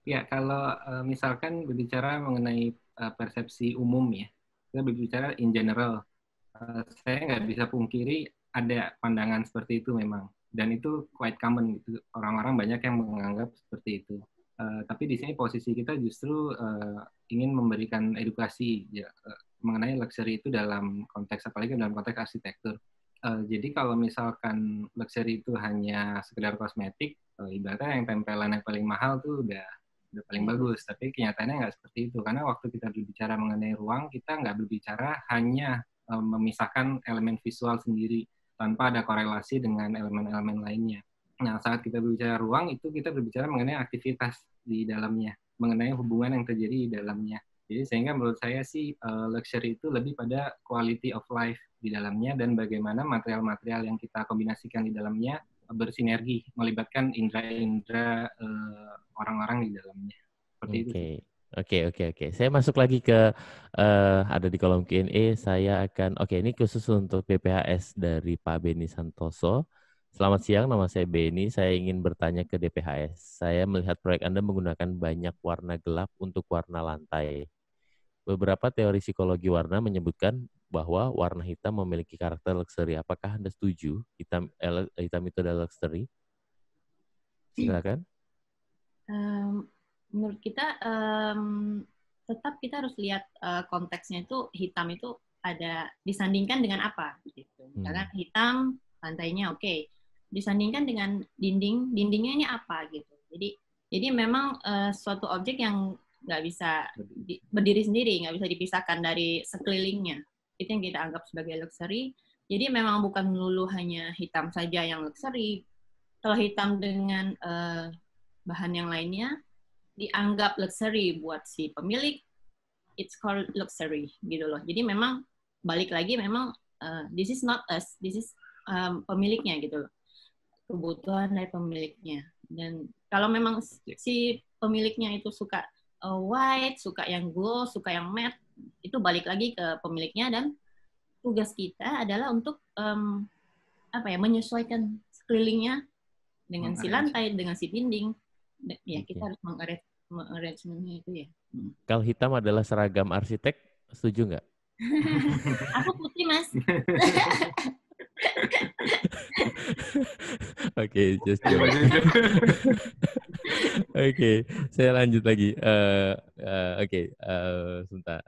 S4: Ya, kalau misalkan berbicara mengenai persepsi umum ya, kita berbicara in general, saya nggak bisa pungkiri ada pandangan seperti itu memang, dan itu quite common gitu. Orang-orang banyak yang menganggap seperti itu. Tapi di sini posisi kita justru ingin memberikan edukasi ya, mengenai luxury itu dalam konteks, apalagi dalam konteks arsitektur. Jadi kalau misalkan luxury itu hanya sekedar kosmetik, ibaratnya yang tempelan yang paling mahal tuh udah paling bagus. Tapi kenyataannya nggak seperti itu. Karena waktu kita berbicara mengenai ruang, kita nggak berbicara hanya memisahkan elemen visual sendiri tanpa ada korelasi dengan elemen-elemen lainnya. Nah, saat kita berbicara ruang, itu kita berbicara mengenai aktivitas di dalamnya, mengenai hubungan yang terjadi di dalamnya. Jadi sehingga menurut saya sih luxury itu lebih pada quality of life di dalamnya dan bagaimana material-material yang kita kombinasikan di dalamnya bersinergi, melibatkan indera-indera orang-orang di dalamnya. Seperti itu.
S1: Oke. Saya masuk lagi ke ada di kolom Q&A. Saya akan ini khusus untuk DPHS dari Pak Beni Santoso. Selamat siang, nama saya Beni. Saya ingin bertanya ke DPHS. Saya melihat proyek Anda menggunakan banyak warna gelap untuk warna lantai. Beberapa teori psikologi warna menyebutkan bahwa warna hitam memiliki karakter luxury. Apakah Anda setuju hitam itu adalah luxury? Silakan.
S2: Menurut kita tetap kita harus lihat konteksnya itu hitam itu ada disandingkan dengan apa gitu. Karena hitam lantainya oke. Disandingkan dengan dindingnya ini apa gitu. Jadi memang suatu objek yang nggak bisa berdiri sendiri, nggak bisa dipisahkan dari sekelilingnya. Itu yang kita anggap sebagai luxury. Jadi memang bukan melulu hanya hitam saja yang luxury. Kalau hitam dengan bahan yang lainnya dianggap luxury buat si pemilik, it's called luxury gitu loh. Jadi memang balik lagi memang this is not us, this is pemiliknya gitu loh. Kebutuhan dari pemiliknya. Dan kalau memang si pemiliknya itu suka white, suka yang glow, suka yang matte, itu balik lagi ke pemiliknya dan tugas kita adalah untuk menyesuaikan sekelilingnya dengan si lantai, dengan si dinding. Ya, kita harus mengarrangementnya itu ya.
S1: Kalau hitam adalah seragam arsitek, setuju nggak?
S2: Aku putih, Mas.
S1: Oke, just joke. Oke, saya lanjut lagi. Sebentar.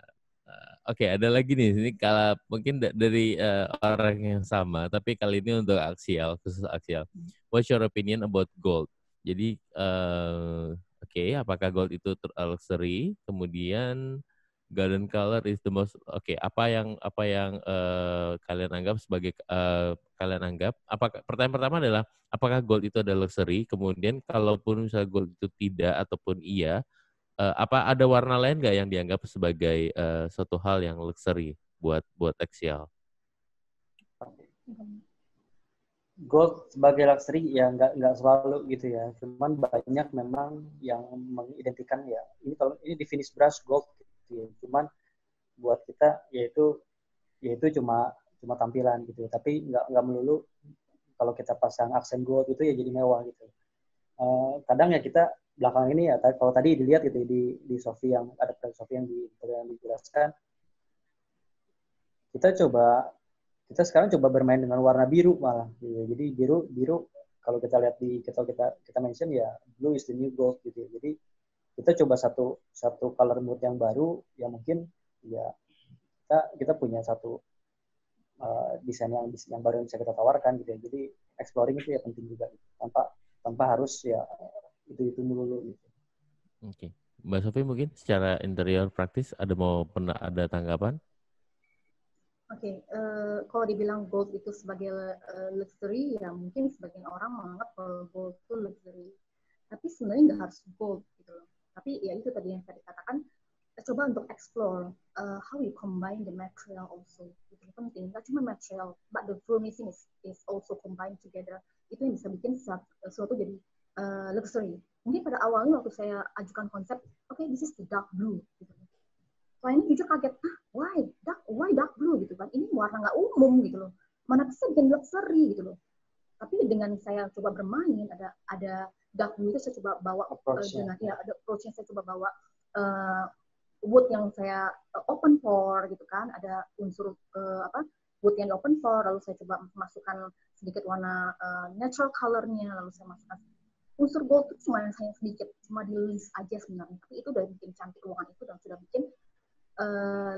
S1: Oke, ada lagi nih. Ini kalau mungkin dari orang yang sama, tapi kali ini untuk aksial, khusus aksial. What's your opinion about gold? Jadi, apakah gold itu luxury? Kemudian golden color is the most apa yang kalian anggap sebagai pertanyaan pertama adalah apakah gold itu adalah luxury, kemudian kalaupun misalnya gold itu tidak ataupun iya, apa ada warna lain nggak yang dianggap sebagai suatu hal yang luxury buat aksial?
S5: Gold sebagai luxury ya nggak selalu gitu ya, cuman banyak memang yang mengidentikan ya ini di finish brush gold gitu ya. Cuman buat kita yaitu cuma tampilan gitu, tapi nggak melulu kalau kita pasang aksen gold itu ya jadi mewah gitu. Kadang ya kita belakangan ini ya kalau tadi dilihat gitu di Sophie yang ada proyek Sophie yang dijelaskan, kita sekarang coba bermain dengan warna biru malah gitu. Jadi biru kalau kita lihat kita mention ya blue is the new gold gitu. Jadi kita coba satu color mood yang baru yang mungkin ya kita punya satu desain yang baru yang bisa kita tawarkan gitu ya. Jadi exploring itu ya penting juga gitu. tanpa harus ya itu dulu gitu.
S1: Oke. Mbak Sophie mungkin secara interior praktis pernah ada tanggapan?
S6: Oke, kalau dibilang gold itu sebagai luxury, ya mungkin sebagian orang menganggap kalau gold itu luxury. Tapi sebenarnya nggak harus gold gitu loh. Tapi ya itu tadi yang saya katakan, coba untuk explore how you combine the material also. Itu penting. Nggak cuma material, but the furnishing is also combined together. Itu yang bisa bikin sesuatu jadi luxury. Mungkin pada awalnya waktu saya ajukan konsep, this is the dark blue. Gitu. Kliennya jujur kaget, why dark blue gitu kan? Ini warna nggak umum gitu loh. Mana bisa bikin luxury gitu loh. Tapi dengan saya coba bermain, ada dark blue itu saya coba bawa ada approach yang saya coba bawa wood yang saya open pore gitu kan, ada unsur wood yang open pore, lalu saya coba masukkan sedikit warna natural color-nya, lalu saya masukkan unsur gold itu cuma hanya sedikit, cuma di list aja sebenarnya. Tapi itu udah bikin cantik ruangan itu dan sudah bikin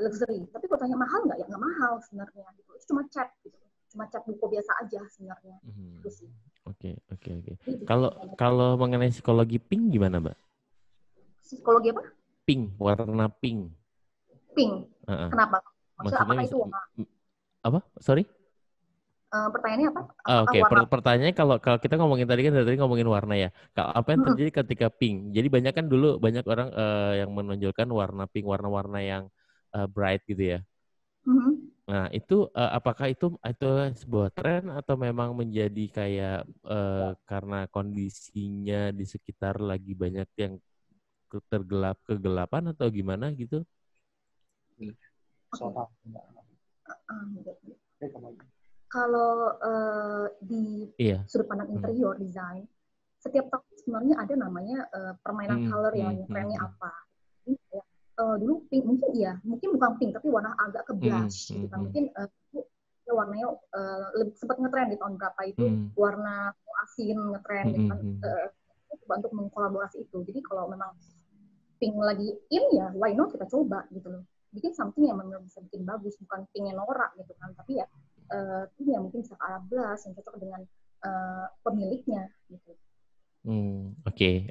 S6: luxury. Tapi kalau tanya mahal nggak, ya nggak mahal sebenarnya. Gitu. Itu cuma cat, gitu. Cuma cat buku biasa aja sebenarnya. Itu sih.
S1: Oke.
S6: Gitu.
S1: Kalau mengenai psikologi pink gimana, Mbak?
S6: Psikologi apa?
S1: Pink, warna pink.
S6: Pink. Kenapa? Maksudnya apakah itu warna?
S1: Apa? Sorry?
S6: Pertanyaannya apa?
S1: Oke. Pertanyaannya kalau kita ngomongin tadi kan dari ngomongin warna ya. Apa yang terjadi ketika pink? Jadi banyak kan dulu banyak orang yang menonjolkan warna pink, warna-warna yang bright gitu ya. Nah itu apakah itu sebuah tren atau memang menjadi kayak karena kondisinya di sekitar lagi banyak yang kegelapan atau gimana gitu?
S6: Kalau di sudut pandang interior design, setiap tahun sebenarnya ada namanya permainan color yang trennya apa. Dulu pink mungkin bukan pink tapi warna agak ke blush gitu kan. Mungkin warnanya sempat ngetren di tahun berapa itu warna asin ngetren gitu kan. Coba untuk mengkolaborasi itu. Jadi kalau memang pink lagi in ya why not kita coba gitu loh. Bikin something yang memang bisa bikin bagus, bukan pinknya norak gitu kan, tapi ya ini yang mungkin bisa ke arah blush yang cocok dengan pemiliknya gitu.
S1: Oke.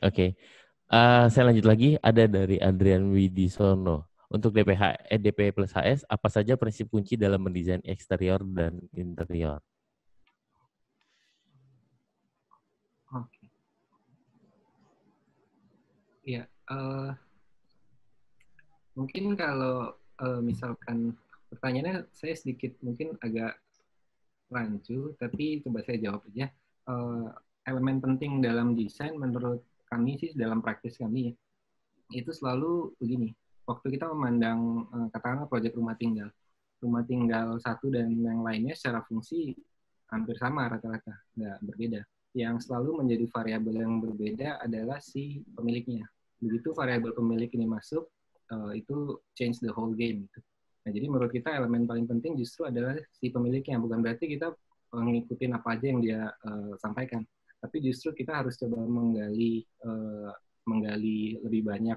S1: Saya lanjut lagi, ada dari Adrian Widisono. Untuk DP plus HS, apa saja prinsip kunci dalam mendesain eksterior dan interior?
S4: Oke. Ya, mungkin kalau misalkan pertanyaannya saya sedikit mungkin agak rancu, tapi coba saya jawab aja. Elemen penting dalam desain menurut kami sih dalam praktis kami ya, itu selalu begini. Waktu kita memandang katakanlah proyek rumah tinggal satu dan yang lainnya secara fungsi hampir sama rata-rata, nggak berbeda. Yang selalu menjadi variabel yang berbeda adalah si pemiliknya. Begitu variabel pemilik ini masuk, itu change the whole game. Gitu. Nah, jadi menurut kita elemen paling penting justru adalah si pemiliknya. Bukan berarti kita ngikutin apa aja yang dia sampaikan. Tapi justru kita harus coba menggali lebih banyak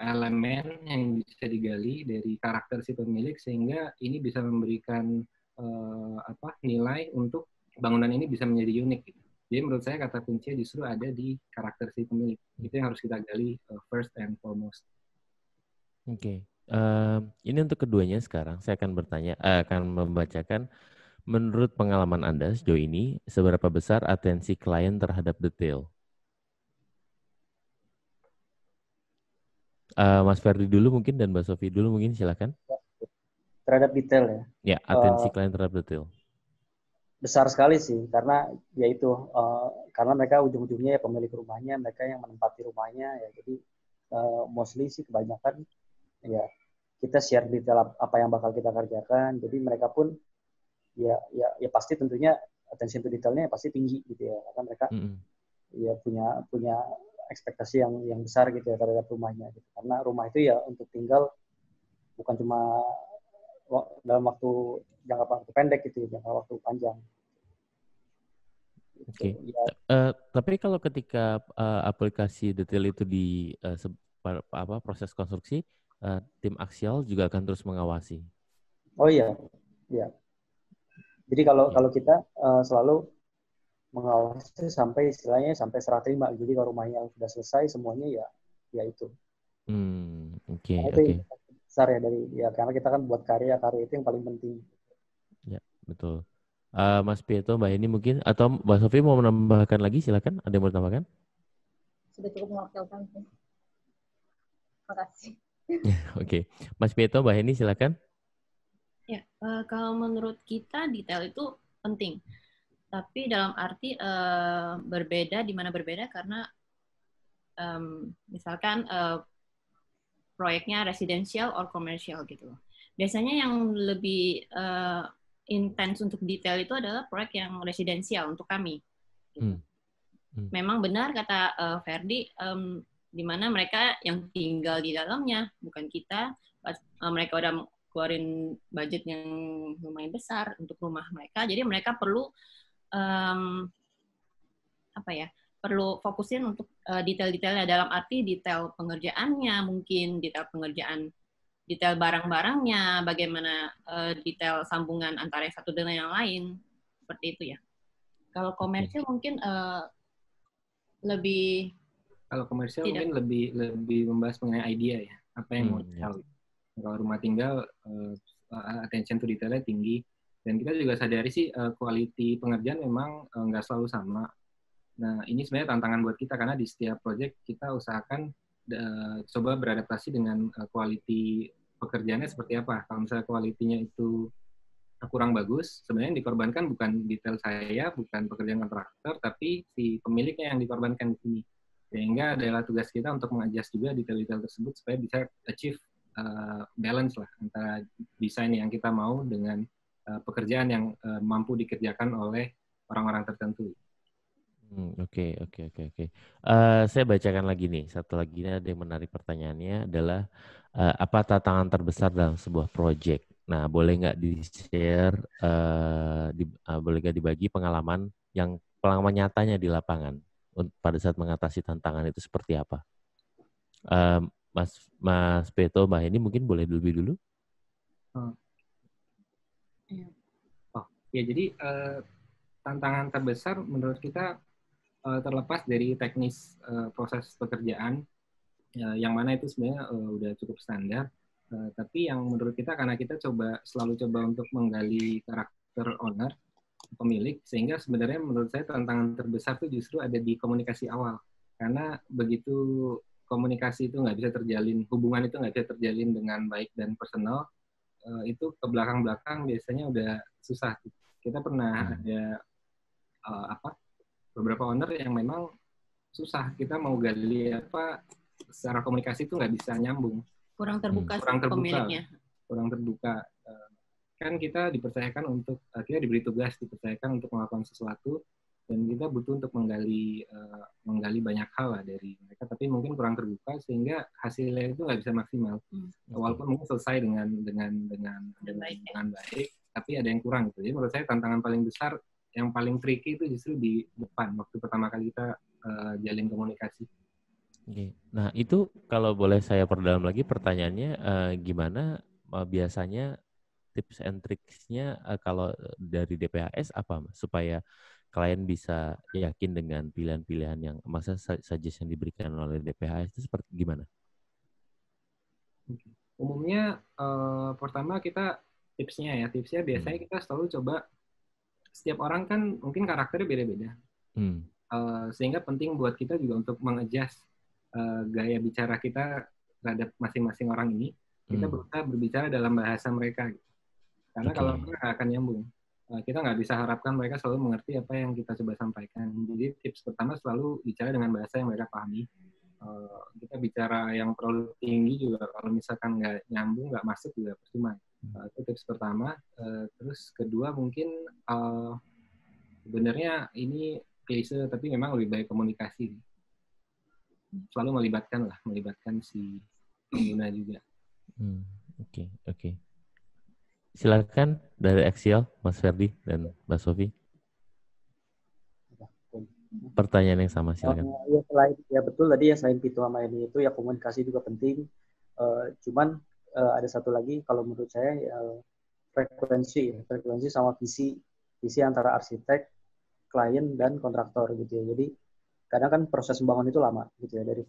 S4: elemen yang bisa digali dari karakter si pemilik sehingga ini bisa memberikan nilai untuk bangunan ini bisa menjadi unik. Gitu. Jadi menurut saya kata kuncinya justru ada di karakter si pemilik. Itu yang harus kita gali first and foremost.
S1: Oke. Ini untuk keduanya sekarang saya akan membacakan. Menurut pengalaman Anda sejauh ini, seberapa besar atensi klien terhadap detail? Mas Ferdi dulu mungkin dan Mbak Sofi dulu mungkin, silakan.
S5: Terhadap detail ya?
S1: Ya, atensi klien terhadap detail.
S5: Besar sekali sih, karena yaitu karena mereka ujung-ujungnya ya pemilik rumahnya, mereka yang menempati rumahnya ya. Jadi mostly sih kebanyakan ya kita share detail apa yang bakal kita kerjakan. Jadi mereka pun ya pasti tentunya attention to detailnya pasti tinggi gitu ya, karena mereka ya punya ekspektasi yang besar gitu ya terhadap rumahnya gitu. Karena rumah itu ya untuk tinggal, bukan cuma dalam jangka waktu pendek gitu, jangka waktu panjang.
S1: Oke. Tapi kalau ketika aplikasi detail itu di proses konstruksi, tim aksial juga akan terus mengawasi.
S5: Oh iya. Jadi kalau kita selalu mengawasi sampai istilahnya sampai serah terima. Jadi kalau rumahnya sudah selesai semuanya ya itu.
S1: Oke.
S5: Besar ya karena kita kan buat karya itu yang paling penting.
S1: Ya, betul. Mas Pietro, Mbak Heni mungkin atau Mbak Sofi mau menambahkan lagi, silakan. Ada yang mau ditambahkan?
S6: Sudah cukup mewakilkan. Terima kasih.
S1: Oke. Mas Pietro, Mbak Heni silakan.
S2: Ya, kalau menurut kita detail itu penting, tapi dalam arti berbeda. Di mana berbeda? Karena misalkan proyeknya residential or commercial gitu loh. Biasanya yang lebih intens untuk detail itu adalah proyek yang residensial untuk kami. Gitu. Memang benar kata Ferdi, di mana mereka yang tinggal di dalamnya, bukan kita. Mereka udah keluarin budget yang lumayan besar untuk rumah mereka, jadi mereka perlu apa ya, perlu fokusin untuk detail-detailnya, dalam arti detail pengerjaannya, mungkin detail pengerjaan, detail barang-barangnya, bagaimana detail sambungan antara yang satu dengan yang lain, seperti itu ya. Kalau komersil mungkin lebih,
S4: kalau komersial
S2: tidak.
S4: mungkin lebih membahas mengenai idea ya, apa yang mau ditahu. Kalau rumah tinggal attention to detailnya tinggi, dan kita juga sadari sih quality pengerjaan memang nggak selalu sama. Nah, ini sebenarnya tantangan buat kita, karena di setiap project kita usahakan coba beradaptasi dengan quality pekerjaannya seperti apa. Kalau misalnya quality-nya itu kurang bagus, sebenarnya yang dikorbankan bukan detail saya, bukan pekerjaan kontraktor, tapi si pemiliknya yang dikorbankan di sini. Sehingga adalah tugas kita untuk mengadjust juga detail-detail tersebut supaya bisa achieve balance lah antara desain yang kita mau dengan pekerjaan yang mampu dikerjakan oleh orang-orang tertentu.
S1: Oke. Saya bacakan lagi nih. Satu lagi ada yang menarik pertanyaannya adalah apa tantangan terbesar dalam sebuah project? Nah, boleh nggak di-share, boleh nggak dibagi pengalaman nyatanya di lapangan pada saat mengatasi tantangan itu seperti apa? Mas Peto, Mbak ini mungkin boleh lebih dulu.
S4: Ya, jadi tantangan terbesar menurut kita terlepas dari teknis proses pekerjaan, yang mana itu sebenarnya udah cukup standar, tapi yang menurut kita karena kita selalu coba untuk menggali karakter owner, pemilik, sehingga sebenarnya menurut saya tantangan terbesar itu justru ada di komunikasi awal, karena begitu komunikasi itu nggak bisa terjalin, hubungan itu nggak bisa terjalin dengan baik dan personal, itu ke belakang-belakang biasanya udah susah. Kita pernah ada beberapa owner yang memang susah, kita mau gali secara komunikasi itu nggak bisa nyambung,
S2: kurang terbuka pemiliknya,
S4: kurang terbuka. Kan kita dipercayakan untuk kita diberi tugas, dipercayakan untuk melakukan sesuatu, dan kita butuh untuk menggali banyak hal lah dari mereka, tapi mungkin kurang terbuka sehingga hasilnya itu nggak bisa maksimal. Walaupun mungkin selesai dengan baik, tapi ada yang kurang gitu. Jadi menurut saya tantangan paling besar, yang paling tricky itu justru di depan, waktu pertama kali kita jalin komunikasi.
S1: Oke. Nah, itu kalau boleh saya perdalam lagi pertanyaannya, gimana biasanya tips and tricksnya kalau dari DPHS apa, Mas? Supaya klien bisa yakin dengan pilihan-pilihan yang suggestion yang diberikan oleh DPHS itu seperti gimana?
S4: Umumnya pertama kita tipsnya biasanya kita selalu coba, setiap orang kan mungkin karakternya beda-beda, sehingga penting buat kita juga untuk mengadjust gaya bicara kita terhadap masing-masing orang ini. Kita berusaha berbicara dalam bahasa mereka, karena kalau mereka nggak akan nyambung, kita nggak bisa harapkan mereka selalu mengerti apa yang kita coba sampaikan. Jadi tips pertama selalu bicara dengan bahasa yang mereka pahami. Kita bicara yang terlalu tinggi juga kalau misalkan nggak nyambung, nggak masuk juga percuma. Itu tips pertama. Terus kedua mungkin sebenarnya ini klise, tapi memang lebih baik komunikasi. Selalu melibatkan si pengguna juga.
S1: Oke. Silakan dari Axial, Mas Ferdi dan Mbak Sofi. Pertanyaan yang sama, silakan.
S5: Ya betul tadi ya, selain Pito sama ini itu ya komunikasi juga penting. Cuman ada satu lagi kalau menurut saya frekuensi sama visi antara arsitek, klien dan kontraktor gitu ya. Jadi kadang kan proses pembangunan itu lama gitu ya, dari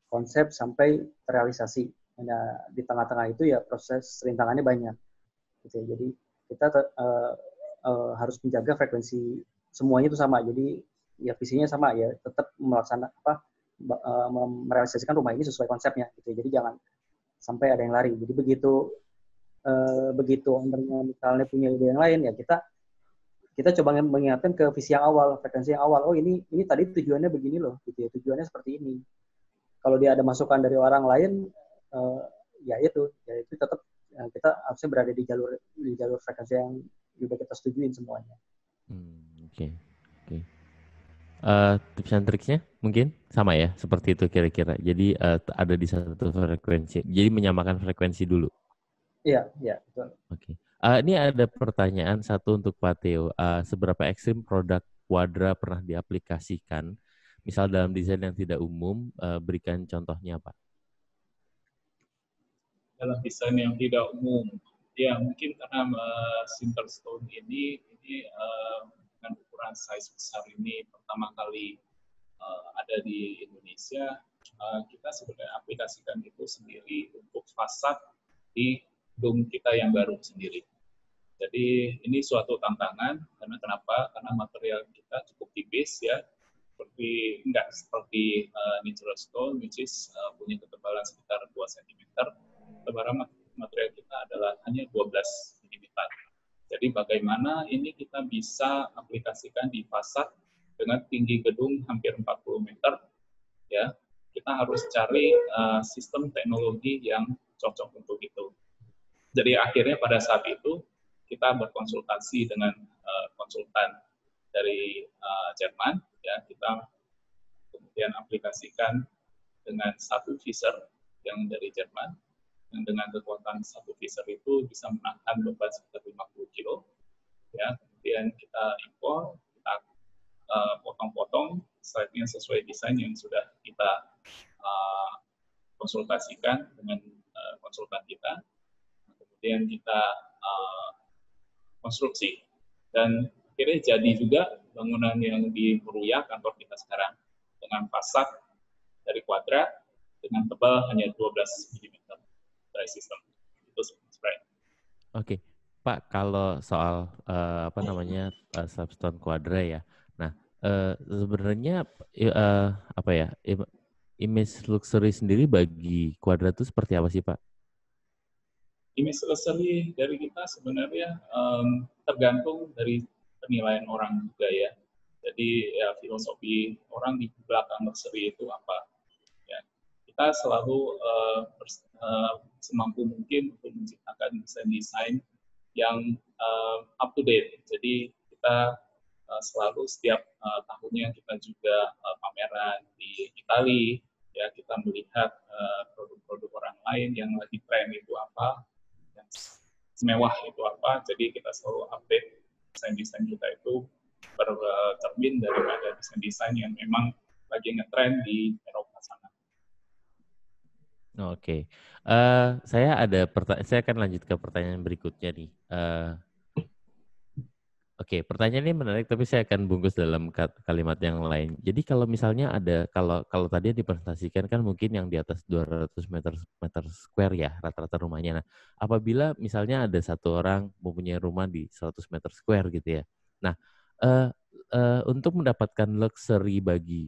S5: konsep sampai realisasi. Nah, di tengah-tengah itu ya proses rintangannya banyak gitu ya. Jadi kita harus menjaga frekuensi semuanya itu sama. Jadi ya visinya sama ya, tetap merealisasikan rumah ini sesuai konsepnya gitu ya. Jadi jangan sampai ada yang lari. Jadi begitu ownernya misalnya punya ide yang lain ya, kita coba mengingatkan ke visi yang awal, frekuensi yang awal. Oh ini tadi tujuannya begini loh gitu ya, tujuannya seperti ini. Kalau dia ada masukan dari orang lain, ya itu tetap kita harusnya berada di jalur frekuensi yang sudah kita setujuin semuanya.
S1: Oke. Tips and tricksnya mungkin sama ya, seperti itu kira-kira. Jadi ada di satu frekuensi. Jadi menyamakan frekuensi dulu.
S5: Iya, betul.
S1: Oke. Ini ada pertanyaan satu untuk Pak Theo. Seberapa ekstrim produk Quadra pernah diaplikasikan, misal dalam desain yang tidak umum, berikan contohnya, Pak.
S3: Dalam desain yang tidak umum, ya mungkin karena Sinterstone ini dengan ukuran size besar ini pertama kali ada di Indonesia, kita sebenarnya aplikasikan itu sendiri untuk fasad di gedung kita yang baru sendiri. Jadi ini suatu tantangan karena kenapa? Karena material kita cukup tipis ya, nggak seperti natural stone, which is punya ketebalan sekitar 2 cm. Ketebalan material kita adalah hanya 12 mm. Jadi bagaimana ini kita bisa aplikasikan di fasad dengan tinggi gedung hampir 40 meter, ya kita harus cari sistem teknologi yang cocok untuk itu. Jadi akhirnya pada saat itu kita berkonsultasi dengan konsultan dari Jerman, ya kita kemudian aplikasikan dengan satu visor yang dari Jerman, yang dengan kekuatan satu visor itu bisa menahan beban sekitar 50 kilo. Ya, kemudian kita impor, kita potong-potong slide-nya sesuai desain yang sudah kita konsultasikan dengan konsultan kita. Kemudian kita konstruksi, dan akhirnya jadi juga bangunan yang di Meruya, kantor kita sekarang, dengan fasad dari Quadra dengan tebal hanya 12 mm dari sistem. Itu sebenarnya.
S1: Oke, Pak, kalau soal Slabstone Quadra ya, nah sebenarnya image luxury sendiri bagi Quadra itu seperti apa sih, Pak?
S3: Image luxury dari kita sebenarnya tergantung dari penilaian orang juga ya. Jadi ya filosofi orang di belakang luxury itu apa? Ya, kita selalu semampu mungkin untuk menciptakan desain-desain yang up to date. Jadi kita selalu setiap tahunnya kita juga pameran di Italia. Ya, kita melihat produk-produk orang lain yang lagi tren itu apa, mewah itu apa, jadi kita selalu update desain-desain kita itu bercermin daripada desain-desain yang memang lagi ngetrend di Eropa sana.
S1: Oke, saya akan lanjut ke pertanyaan berikutnya nih. Oke, pertanyaan ini menarik, tapi saya akan bungkus dalam kalimat yang lain. Jadi kalau misalnya ada, kalau tadi dipresentasikan kan mungkin yang di atas 200 meter square ya, rata-rata rumahnya. Nah, apabila misalnya ada satu orang mempunyai rumah di 100 meter square gitu ya. Nah, untuk mendapatkan luxury bagi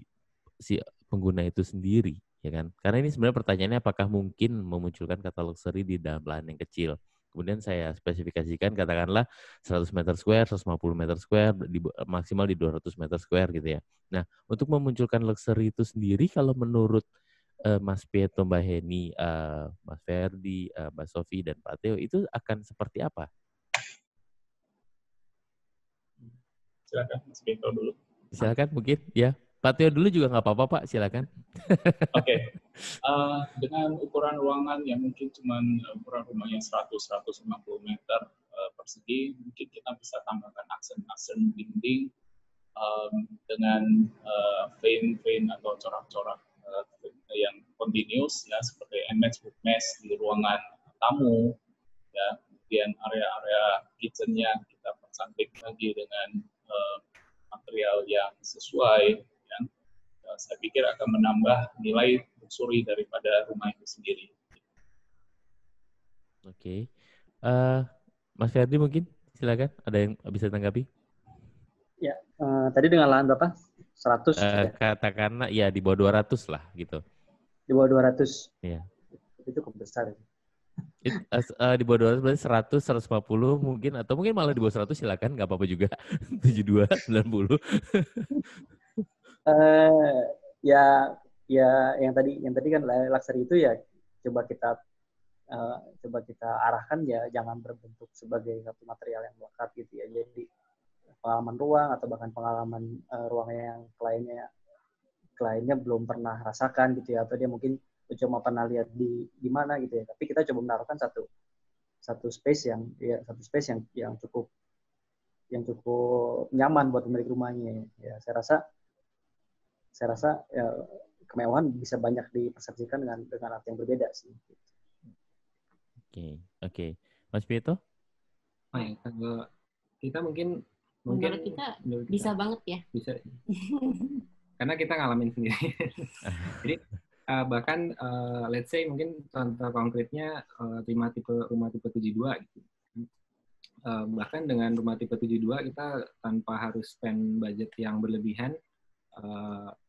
S1: si pengguna itu sendiri, ya kan? Karena ini sebenarnya pertanyaannya apakah mungkin memunculkan kata luxury di dalam lahan yang kecil. Kemudian saya spesifikasikan katakanlah 100 meter square, 150 meter square, maksimal di 200 meter square gitu ya. Nah, untuk memunculkan luxury itu sendiri kalau menurut Mas Pietro, Mbak Heni, Mas Ferdi, Mbak Sofi, dan Pak Theo itu akan seperti apa?
S3: Silakan Mas Pietro dulu.
S1: Silakan mungkin ya. Pak Theo dulu juga nggak apa-apa Pak, silakan.
S3: Oke. Dengan ukuran ruangan yang mungkin cuma ukuran rumahnya 100-150 meter persegi, mungkin kita bisa tambahkan aksen-aksen dinding dengan vein atau corak-corak yang continuous ya, seperti image book mesh di ruangan tamu ya. Kemudian area-area kitchennya kita percantik lagi dengan material yang sesuai ya. Saya pikir akan menambah nilai luxury daripada rumah itu sendiri.
S1: Oke. Mas Ferdi mungkin silakan, ada yang bisa tanggapi?
S5: Ya, tadi dengan lahan berapa? 100 ya?
S1: Katakanlah ya di bawah 200 lah gitu.
S5: Di bawah 200.
S1: Iya.
S5: Itu cukup besar.
S1: Di bawah 200 berarti 100, 150 mungkin, atau mungkin malah di bawah 100 silakan, nggak apa-apa juga. 72, 90.
S5: Ya yang tadi kan luxury itu ya coba kita arahkan ya jangan berbentuk sebagai satu material yang melekat gitu ya. Jadi pengalaman ruang atau bahkan pengalaman ruang yang kliennya belum pernah rasakan gitu ya, atau dia mungkin cuma pernah lihat di mana gitu ya. Tapi kita coba menaruhkan satu space yang cukup nyaman buat pemilik rumahnya. Ya, saya rasa ya, kemewahan bisa banyak dipersepsikan dengan arti yang berbeda sih.
S1: Oke. Mas Pietro?
S4: Oh ya, kalau kita mungkin
S2: menurut kita bisa banget ya.
S4: Bisa. Karena kita ngalamin sendiri. Jadi bahkan let's say mungkin contoh konkretnya rumah tipe 72 gitu. Bahkan dengan rumah tipe 72 kita tanpa harus spend budget yang berlebihan,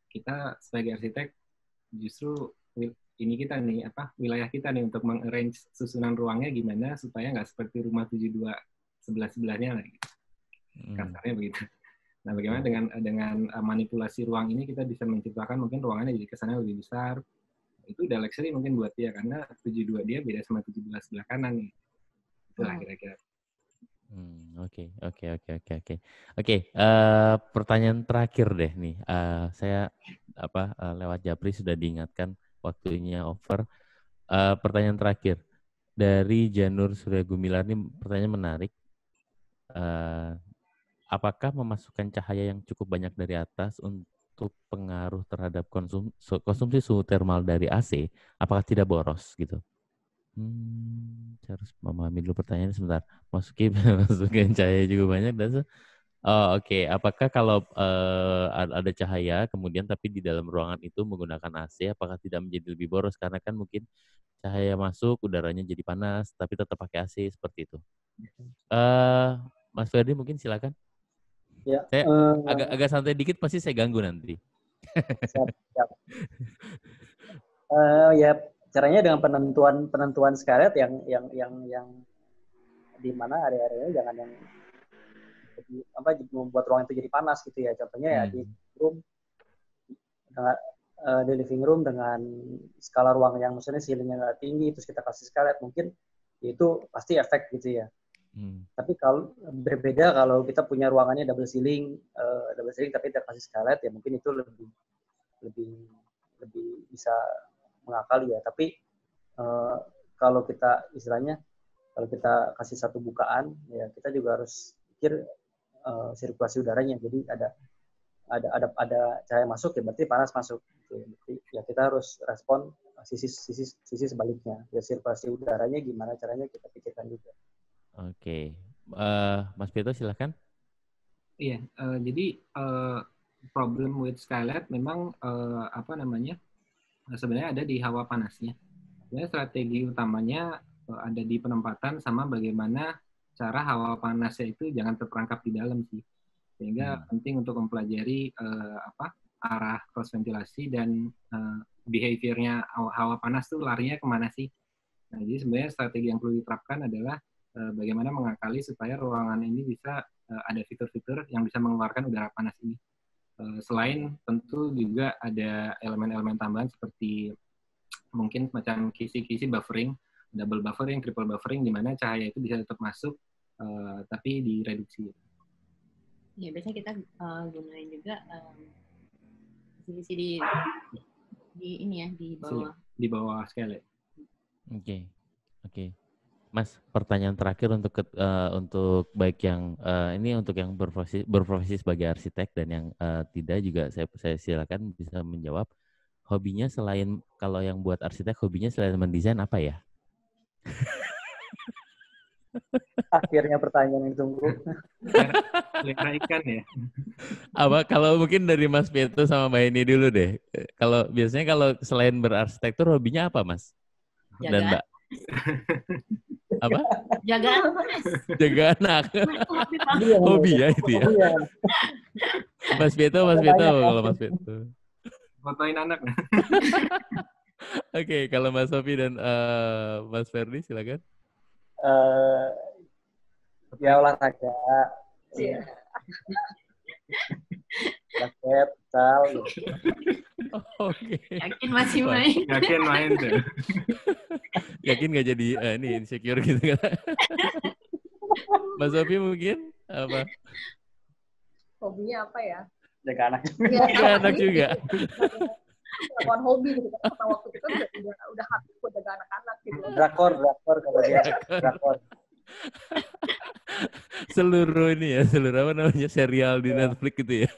S4: kita sebagai arsitek justru ini kita nih wilayah kita nih untuk mengarrange susunan ruangnya gimana supaya nggak seperti rumah 72 sebelah-sebelahnya lagi. Kasarnya begitu. Nah, bagaimana dengan manipulasi ruang ini kita bisa menciptakan mungkin ruangannya jadi kesannya lebih besar. Itu udah luxury mungkin buat dia karena 72 dia beda sama 17 sebelah kanan nih. Itulah kira-kira.
S1: Oke. Pertanyaan terakhir deh nih. Saya lewat Japri sudah diingatkan waktunya over. Pertanyaan terakhir dari Janur Surya Gumilar ini pertanyaan menarik. Apakah memasukkan cahaya yang cukup banyak dari atas untuk pengaruh terhadap konsumsi suhu termal dari AC, apakah tidak boros gitu? Saya harus memahami dulu pertanyaannya sebentar. Masukin cahaya juga banyak. Oke. Apakah kalau ada cahaya kemudian tapi di dalam ruangan itu menggunakan AC, apakah tidak menjadi lebih boros? Karena kan mungkin cahaya masuk, udaranya jadi panas, tapi tetap pakai AC seperti itu. Mas Ferdi mungkin silakan.
S5: Ya,
S1: saya agak santai dikit pasti saya ganggu nanti.
S5: Siap. Ya, caranya dengan penentuan skylight yang di mana area-areanya jangan yang membuat ruang itu jadi panas gitu ya. Contohnya ya di living room dengan skala ruang yang maksudnya ceilingnya nggak tinggi, terus kita kasih skylight, mungkin itu pasti efek gitu ya. Tapi kalau berbeda kalau kita punya ruangannya double ceiling tapi kita kasih skylight ya mungkin itu lebih bisa mengakali ya. Tapi kalau kita istilahnya kalau kita kasih satu bukaan ya kita juga harus pikir sirkulasi udaranya. Jadi ada cahaya masuk ya berarti panas masuk. Jadi ya kita harus respon sisi sebaliknya. Ya sirkulasi udaranya gimana caranya kita pikirkan juga.
S1: Oke. Mas Pietro silakan.
S4: Iya, jadi problem with skylight memang sebenarnya ada di hawa panasnya. Sebenarnya strategi utamanya ada di penempatan sama bagaimana cara hawa panasnya itu jangan terperangkap di dalam sih. Sehingga penting untuk mempelajari arah cross ventilasi dan behaviornya hawa panas tuh larinya kemana sih. Nah, jadi sebenarnya strategi yang perlu diterapkan adalah bagaimana mengakali supaya ruangan ini bisa ada fitur-fitur yang bisa mengeluarkan udara panas ini. Selain tentu juga ada elemen-elemen tambahan seperti mungkin semacam kisi-kisi buffering, double buffering, triple buffering, di mana cahaya itu bisa tetap masuk tapi direduksi.
S2: Ya, biasanya kita gunain juga sisi di ini ya, di bawah.
S4: Di bawah skylight.
S1: Oke. Mas, pertanyaan terakhir untuk baik yang ini untuk yang berprofesi sebagai arsitek dan yang tidak juga saya silakan bisa menjawab. Hobinya selain kalau yang buat arsitek hobinya selain mendesain apa ya?
S5: Akhirnya pertanyaan yang ditunggu.
S4: Pelihara ikan ya.
S1: Apa kalau mungkin dari Mas Pietro sama Mbak ini dulu deh. Kalau biasanya kalau selain berarsitektur hobinya apa, Mas? Dan Mbak? Apa?
S2: Jaga anak.
S1: Hobi ya itu ya. Mas Pietro kalau Mas Pietro.
S4: Fotoin anak.
S1: Oke, kalau Mas Sofi dan Mas Ferdi silakan.
S5: Ya olahraga.
S6: Iya.
S5: Basket, futsal.
S1: Oke.
S2: Yakin masih main?
S4: Yakin main tuh.
S1: Yakin nggak jadi ini insecure gitu kan? Mas Sofi mungkin apa?
S6: Hobinya apa ya?
S5: Jaga anak.
S1: Jaga anak juga.
S6: Lakukan hobi gitu kan, karena waktu itu udah hati buat jaga anak-anak gitu.
S5: Drakor kalau dia drakor.
S1: seluruh ini ya, seluruh apa namanya serial di Netflix gitu ya.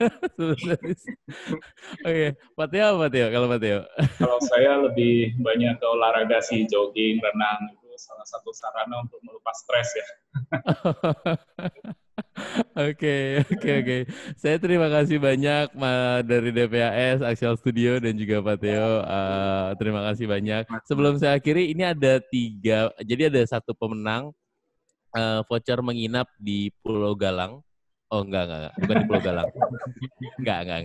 S1: Oke, Pak Teo apa Teo? Kalau Pak Teo?
S3: Kalau saya lebih banyak ke olahraga sih, jogging, renang itu salah satu sarana untuk melepas stres ya.
S1: Oke. Saya terima kasih banyak dari DPAS, Axial Studio dan juga Pak Teo. Terima kasih banyak. Sebelum saya akhiri, ini ada 3, jadi ada 1 pemenang voucher menginap di Pulau Galang. Oh enggak, bukan di Pulau Galang. Enggak.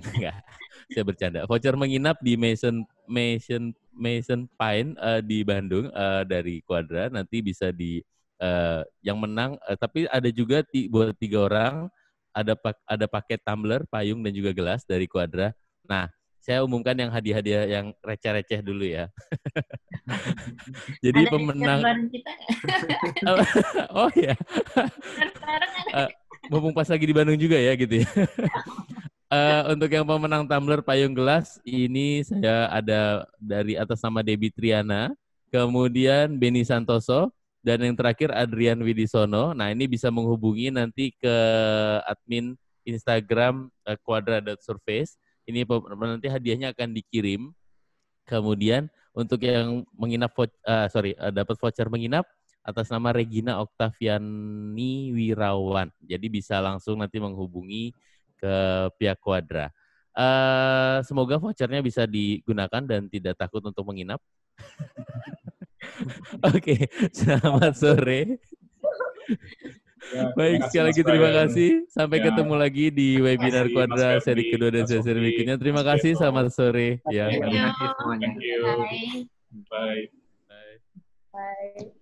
S1: Saya bercanda. Voucher menginap di Mason Pine di Bandung dari Quadra. Nanti bisa di yang menang. Tapi ada juga buat 3 orang. Ada paket tumbler, payung dan juga gelas dari Quadra. Nah, saya umumkan yang hadiah-hadiah yang receh-receh dulu ya. Jadi
S2: ada
S1: pemenang.
S2: Kita.
S1: Oh ya. Mumpung pas lagi di Bandung juga ya gitu ya. Untuk yang pemenang tumbler payung gelas ini saya ada dari atas nama Debbie Triana, kemudian Beni Santoso, dan yang terakhir Adrian Widisono. Nah ini bisa menghubungi nanti ke admin Instagram quadra.surface. Ini nanti hadiahnya akan dikirim. Kemudian untuk yang menginap dapat voucher menginap atas nama Regina Oktaviani Wirawan. Jadi bisa langsung nanti menghubungi ke pihak Quadra. Semoga vouchernya bisa digunakan dan tidak takut untuk menginap. Oke, selamat sore.
S3: Ya,
S1: Baik, sekali lagi terima kasih. Sampai
S3: ya,
S1: ketemu lagi di webinar Quadra seri kedua dan seri berikutnya. Terima kasih, selamat sore. Ya.
S4: Terima kasih semuanya.
S3: Thank you. Bye.
S6: Bye.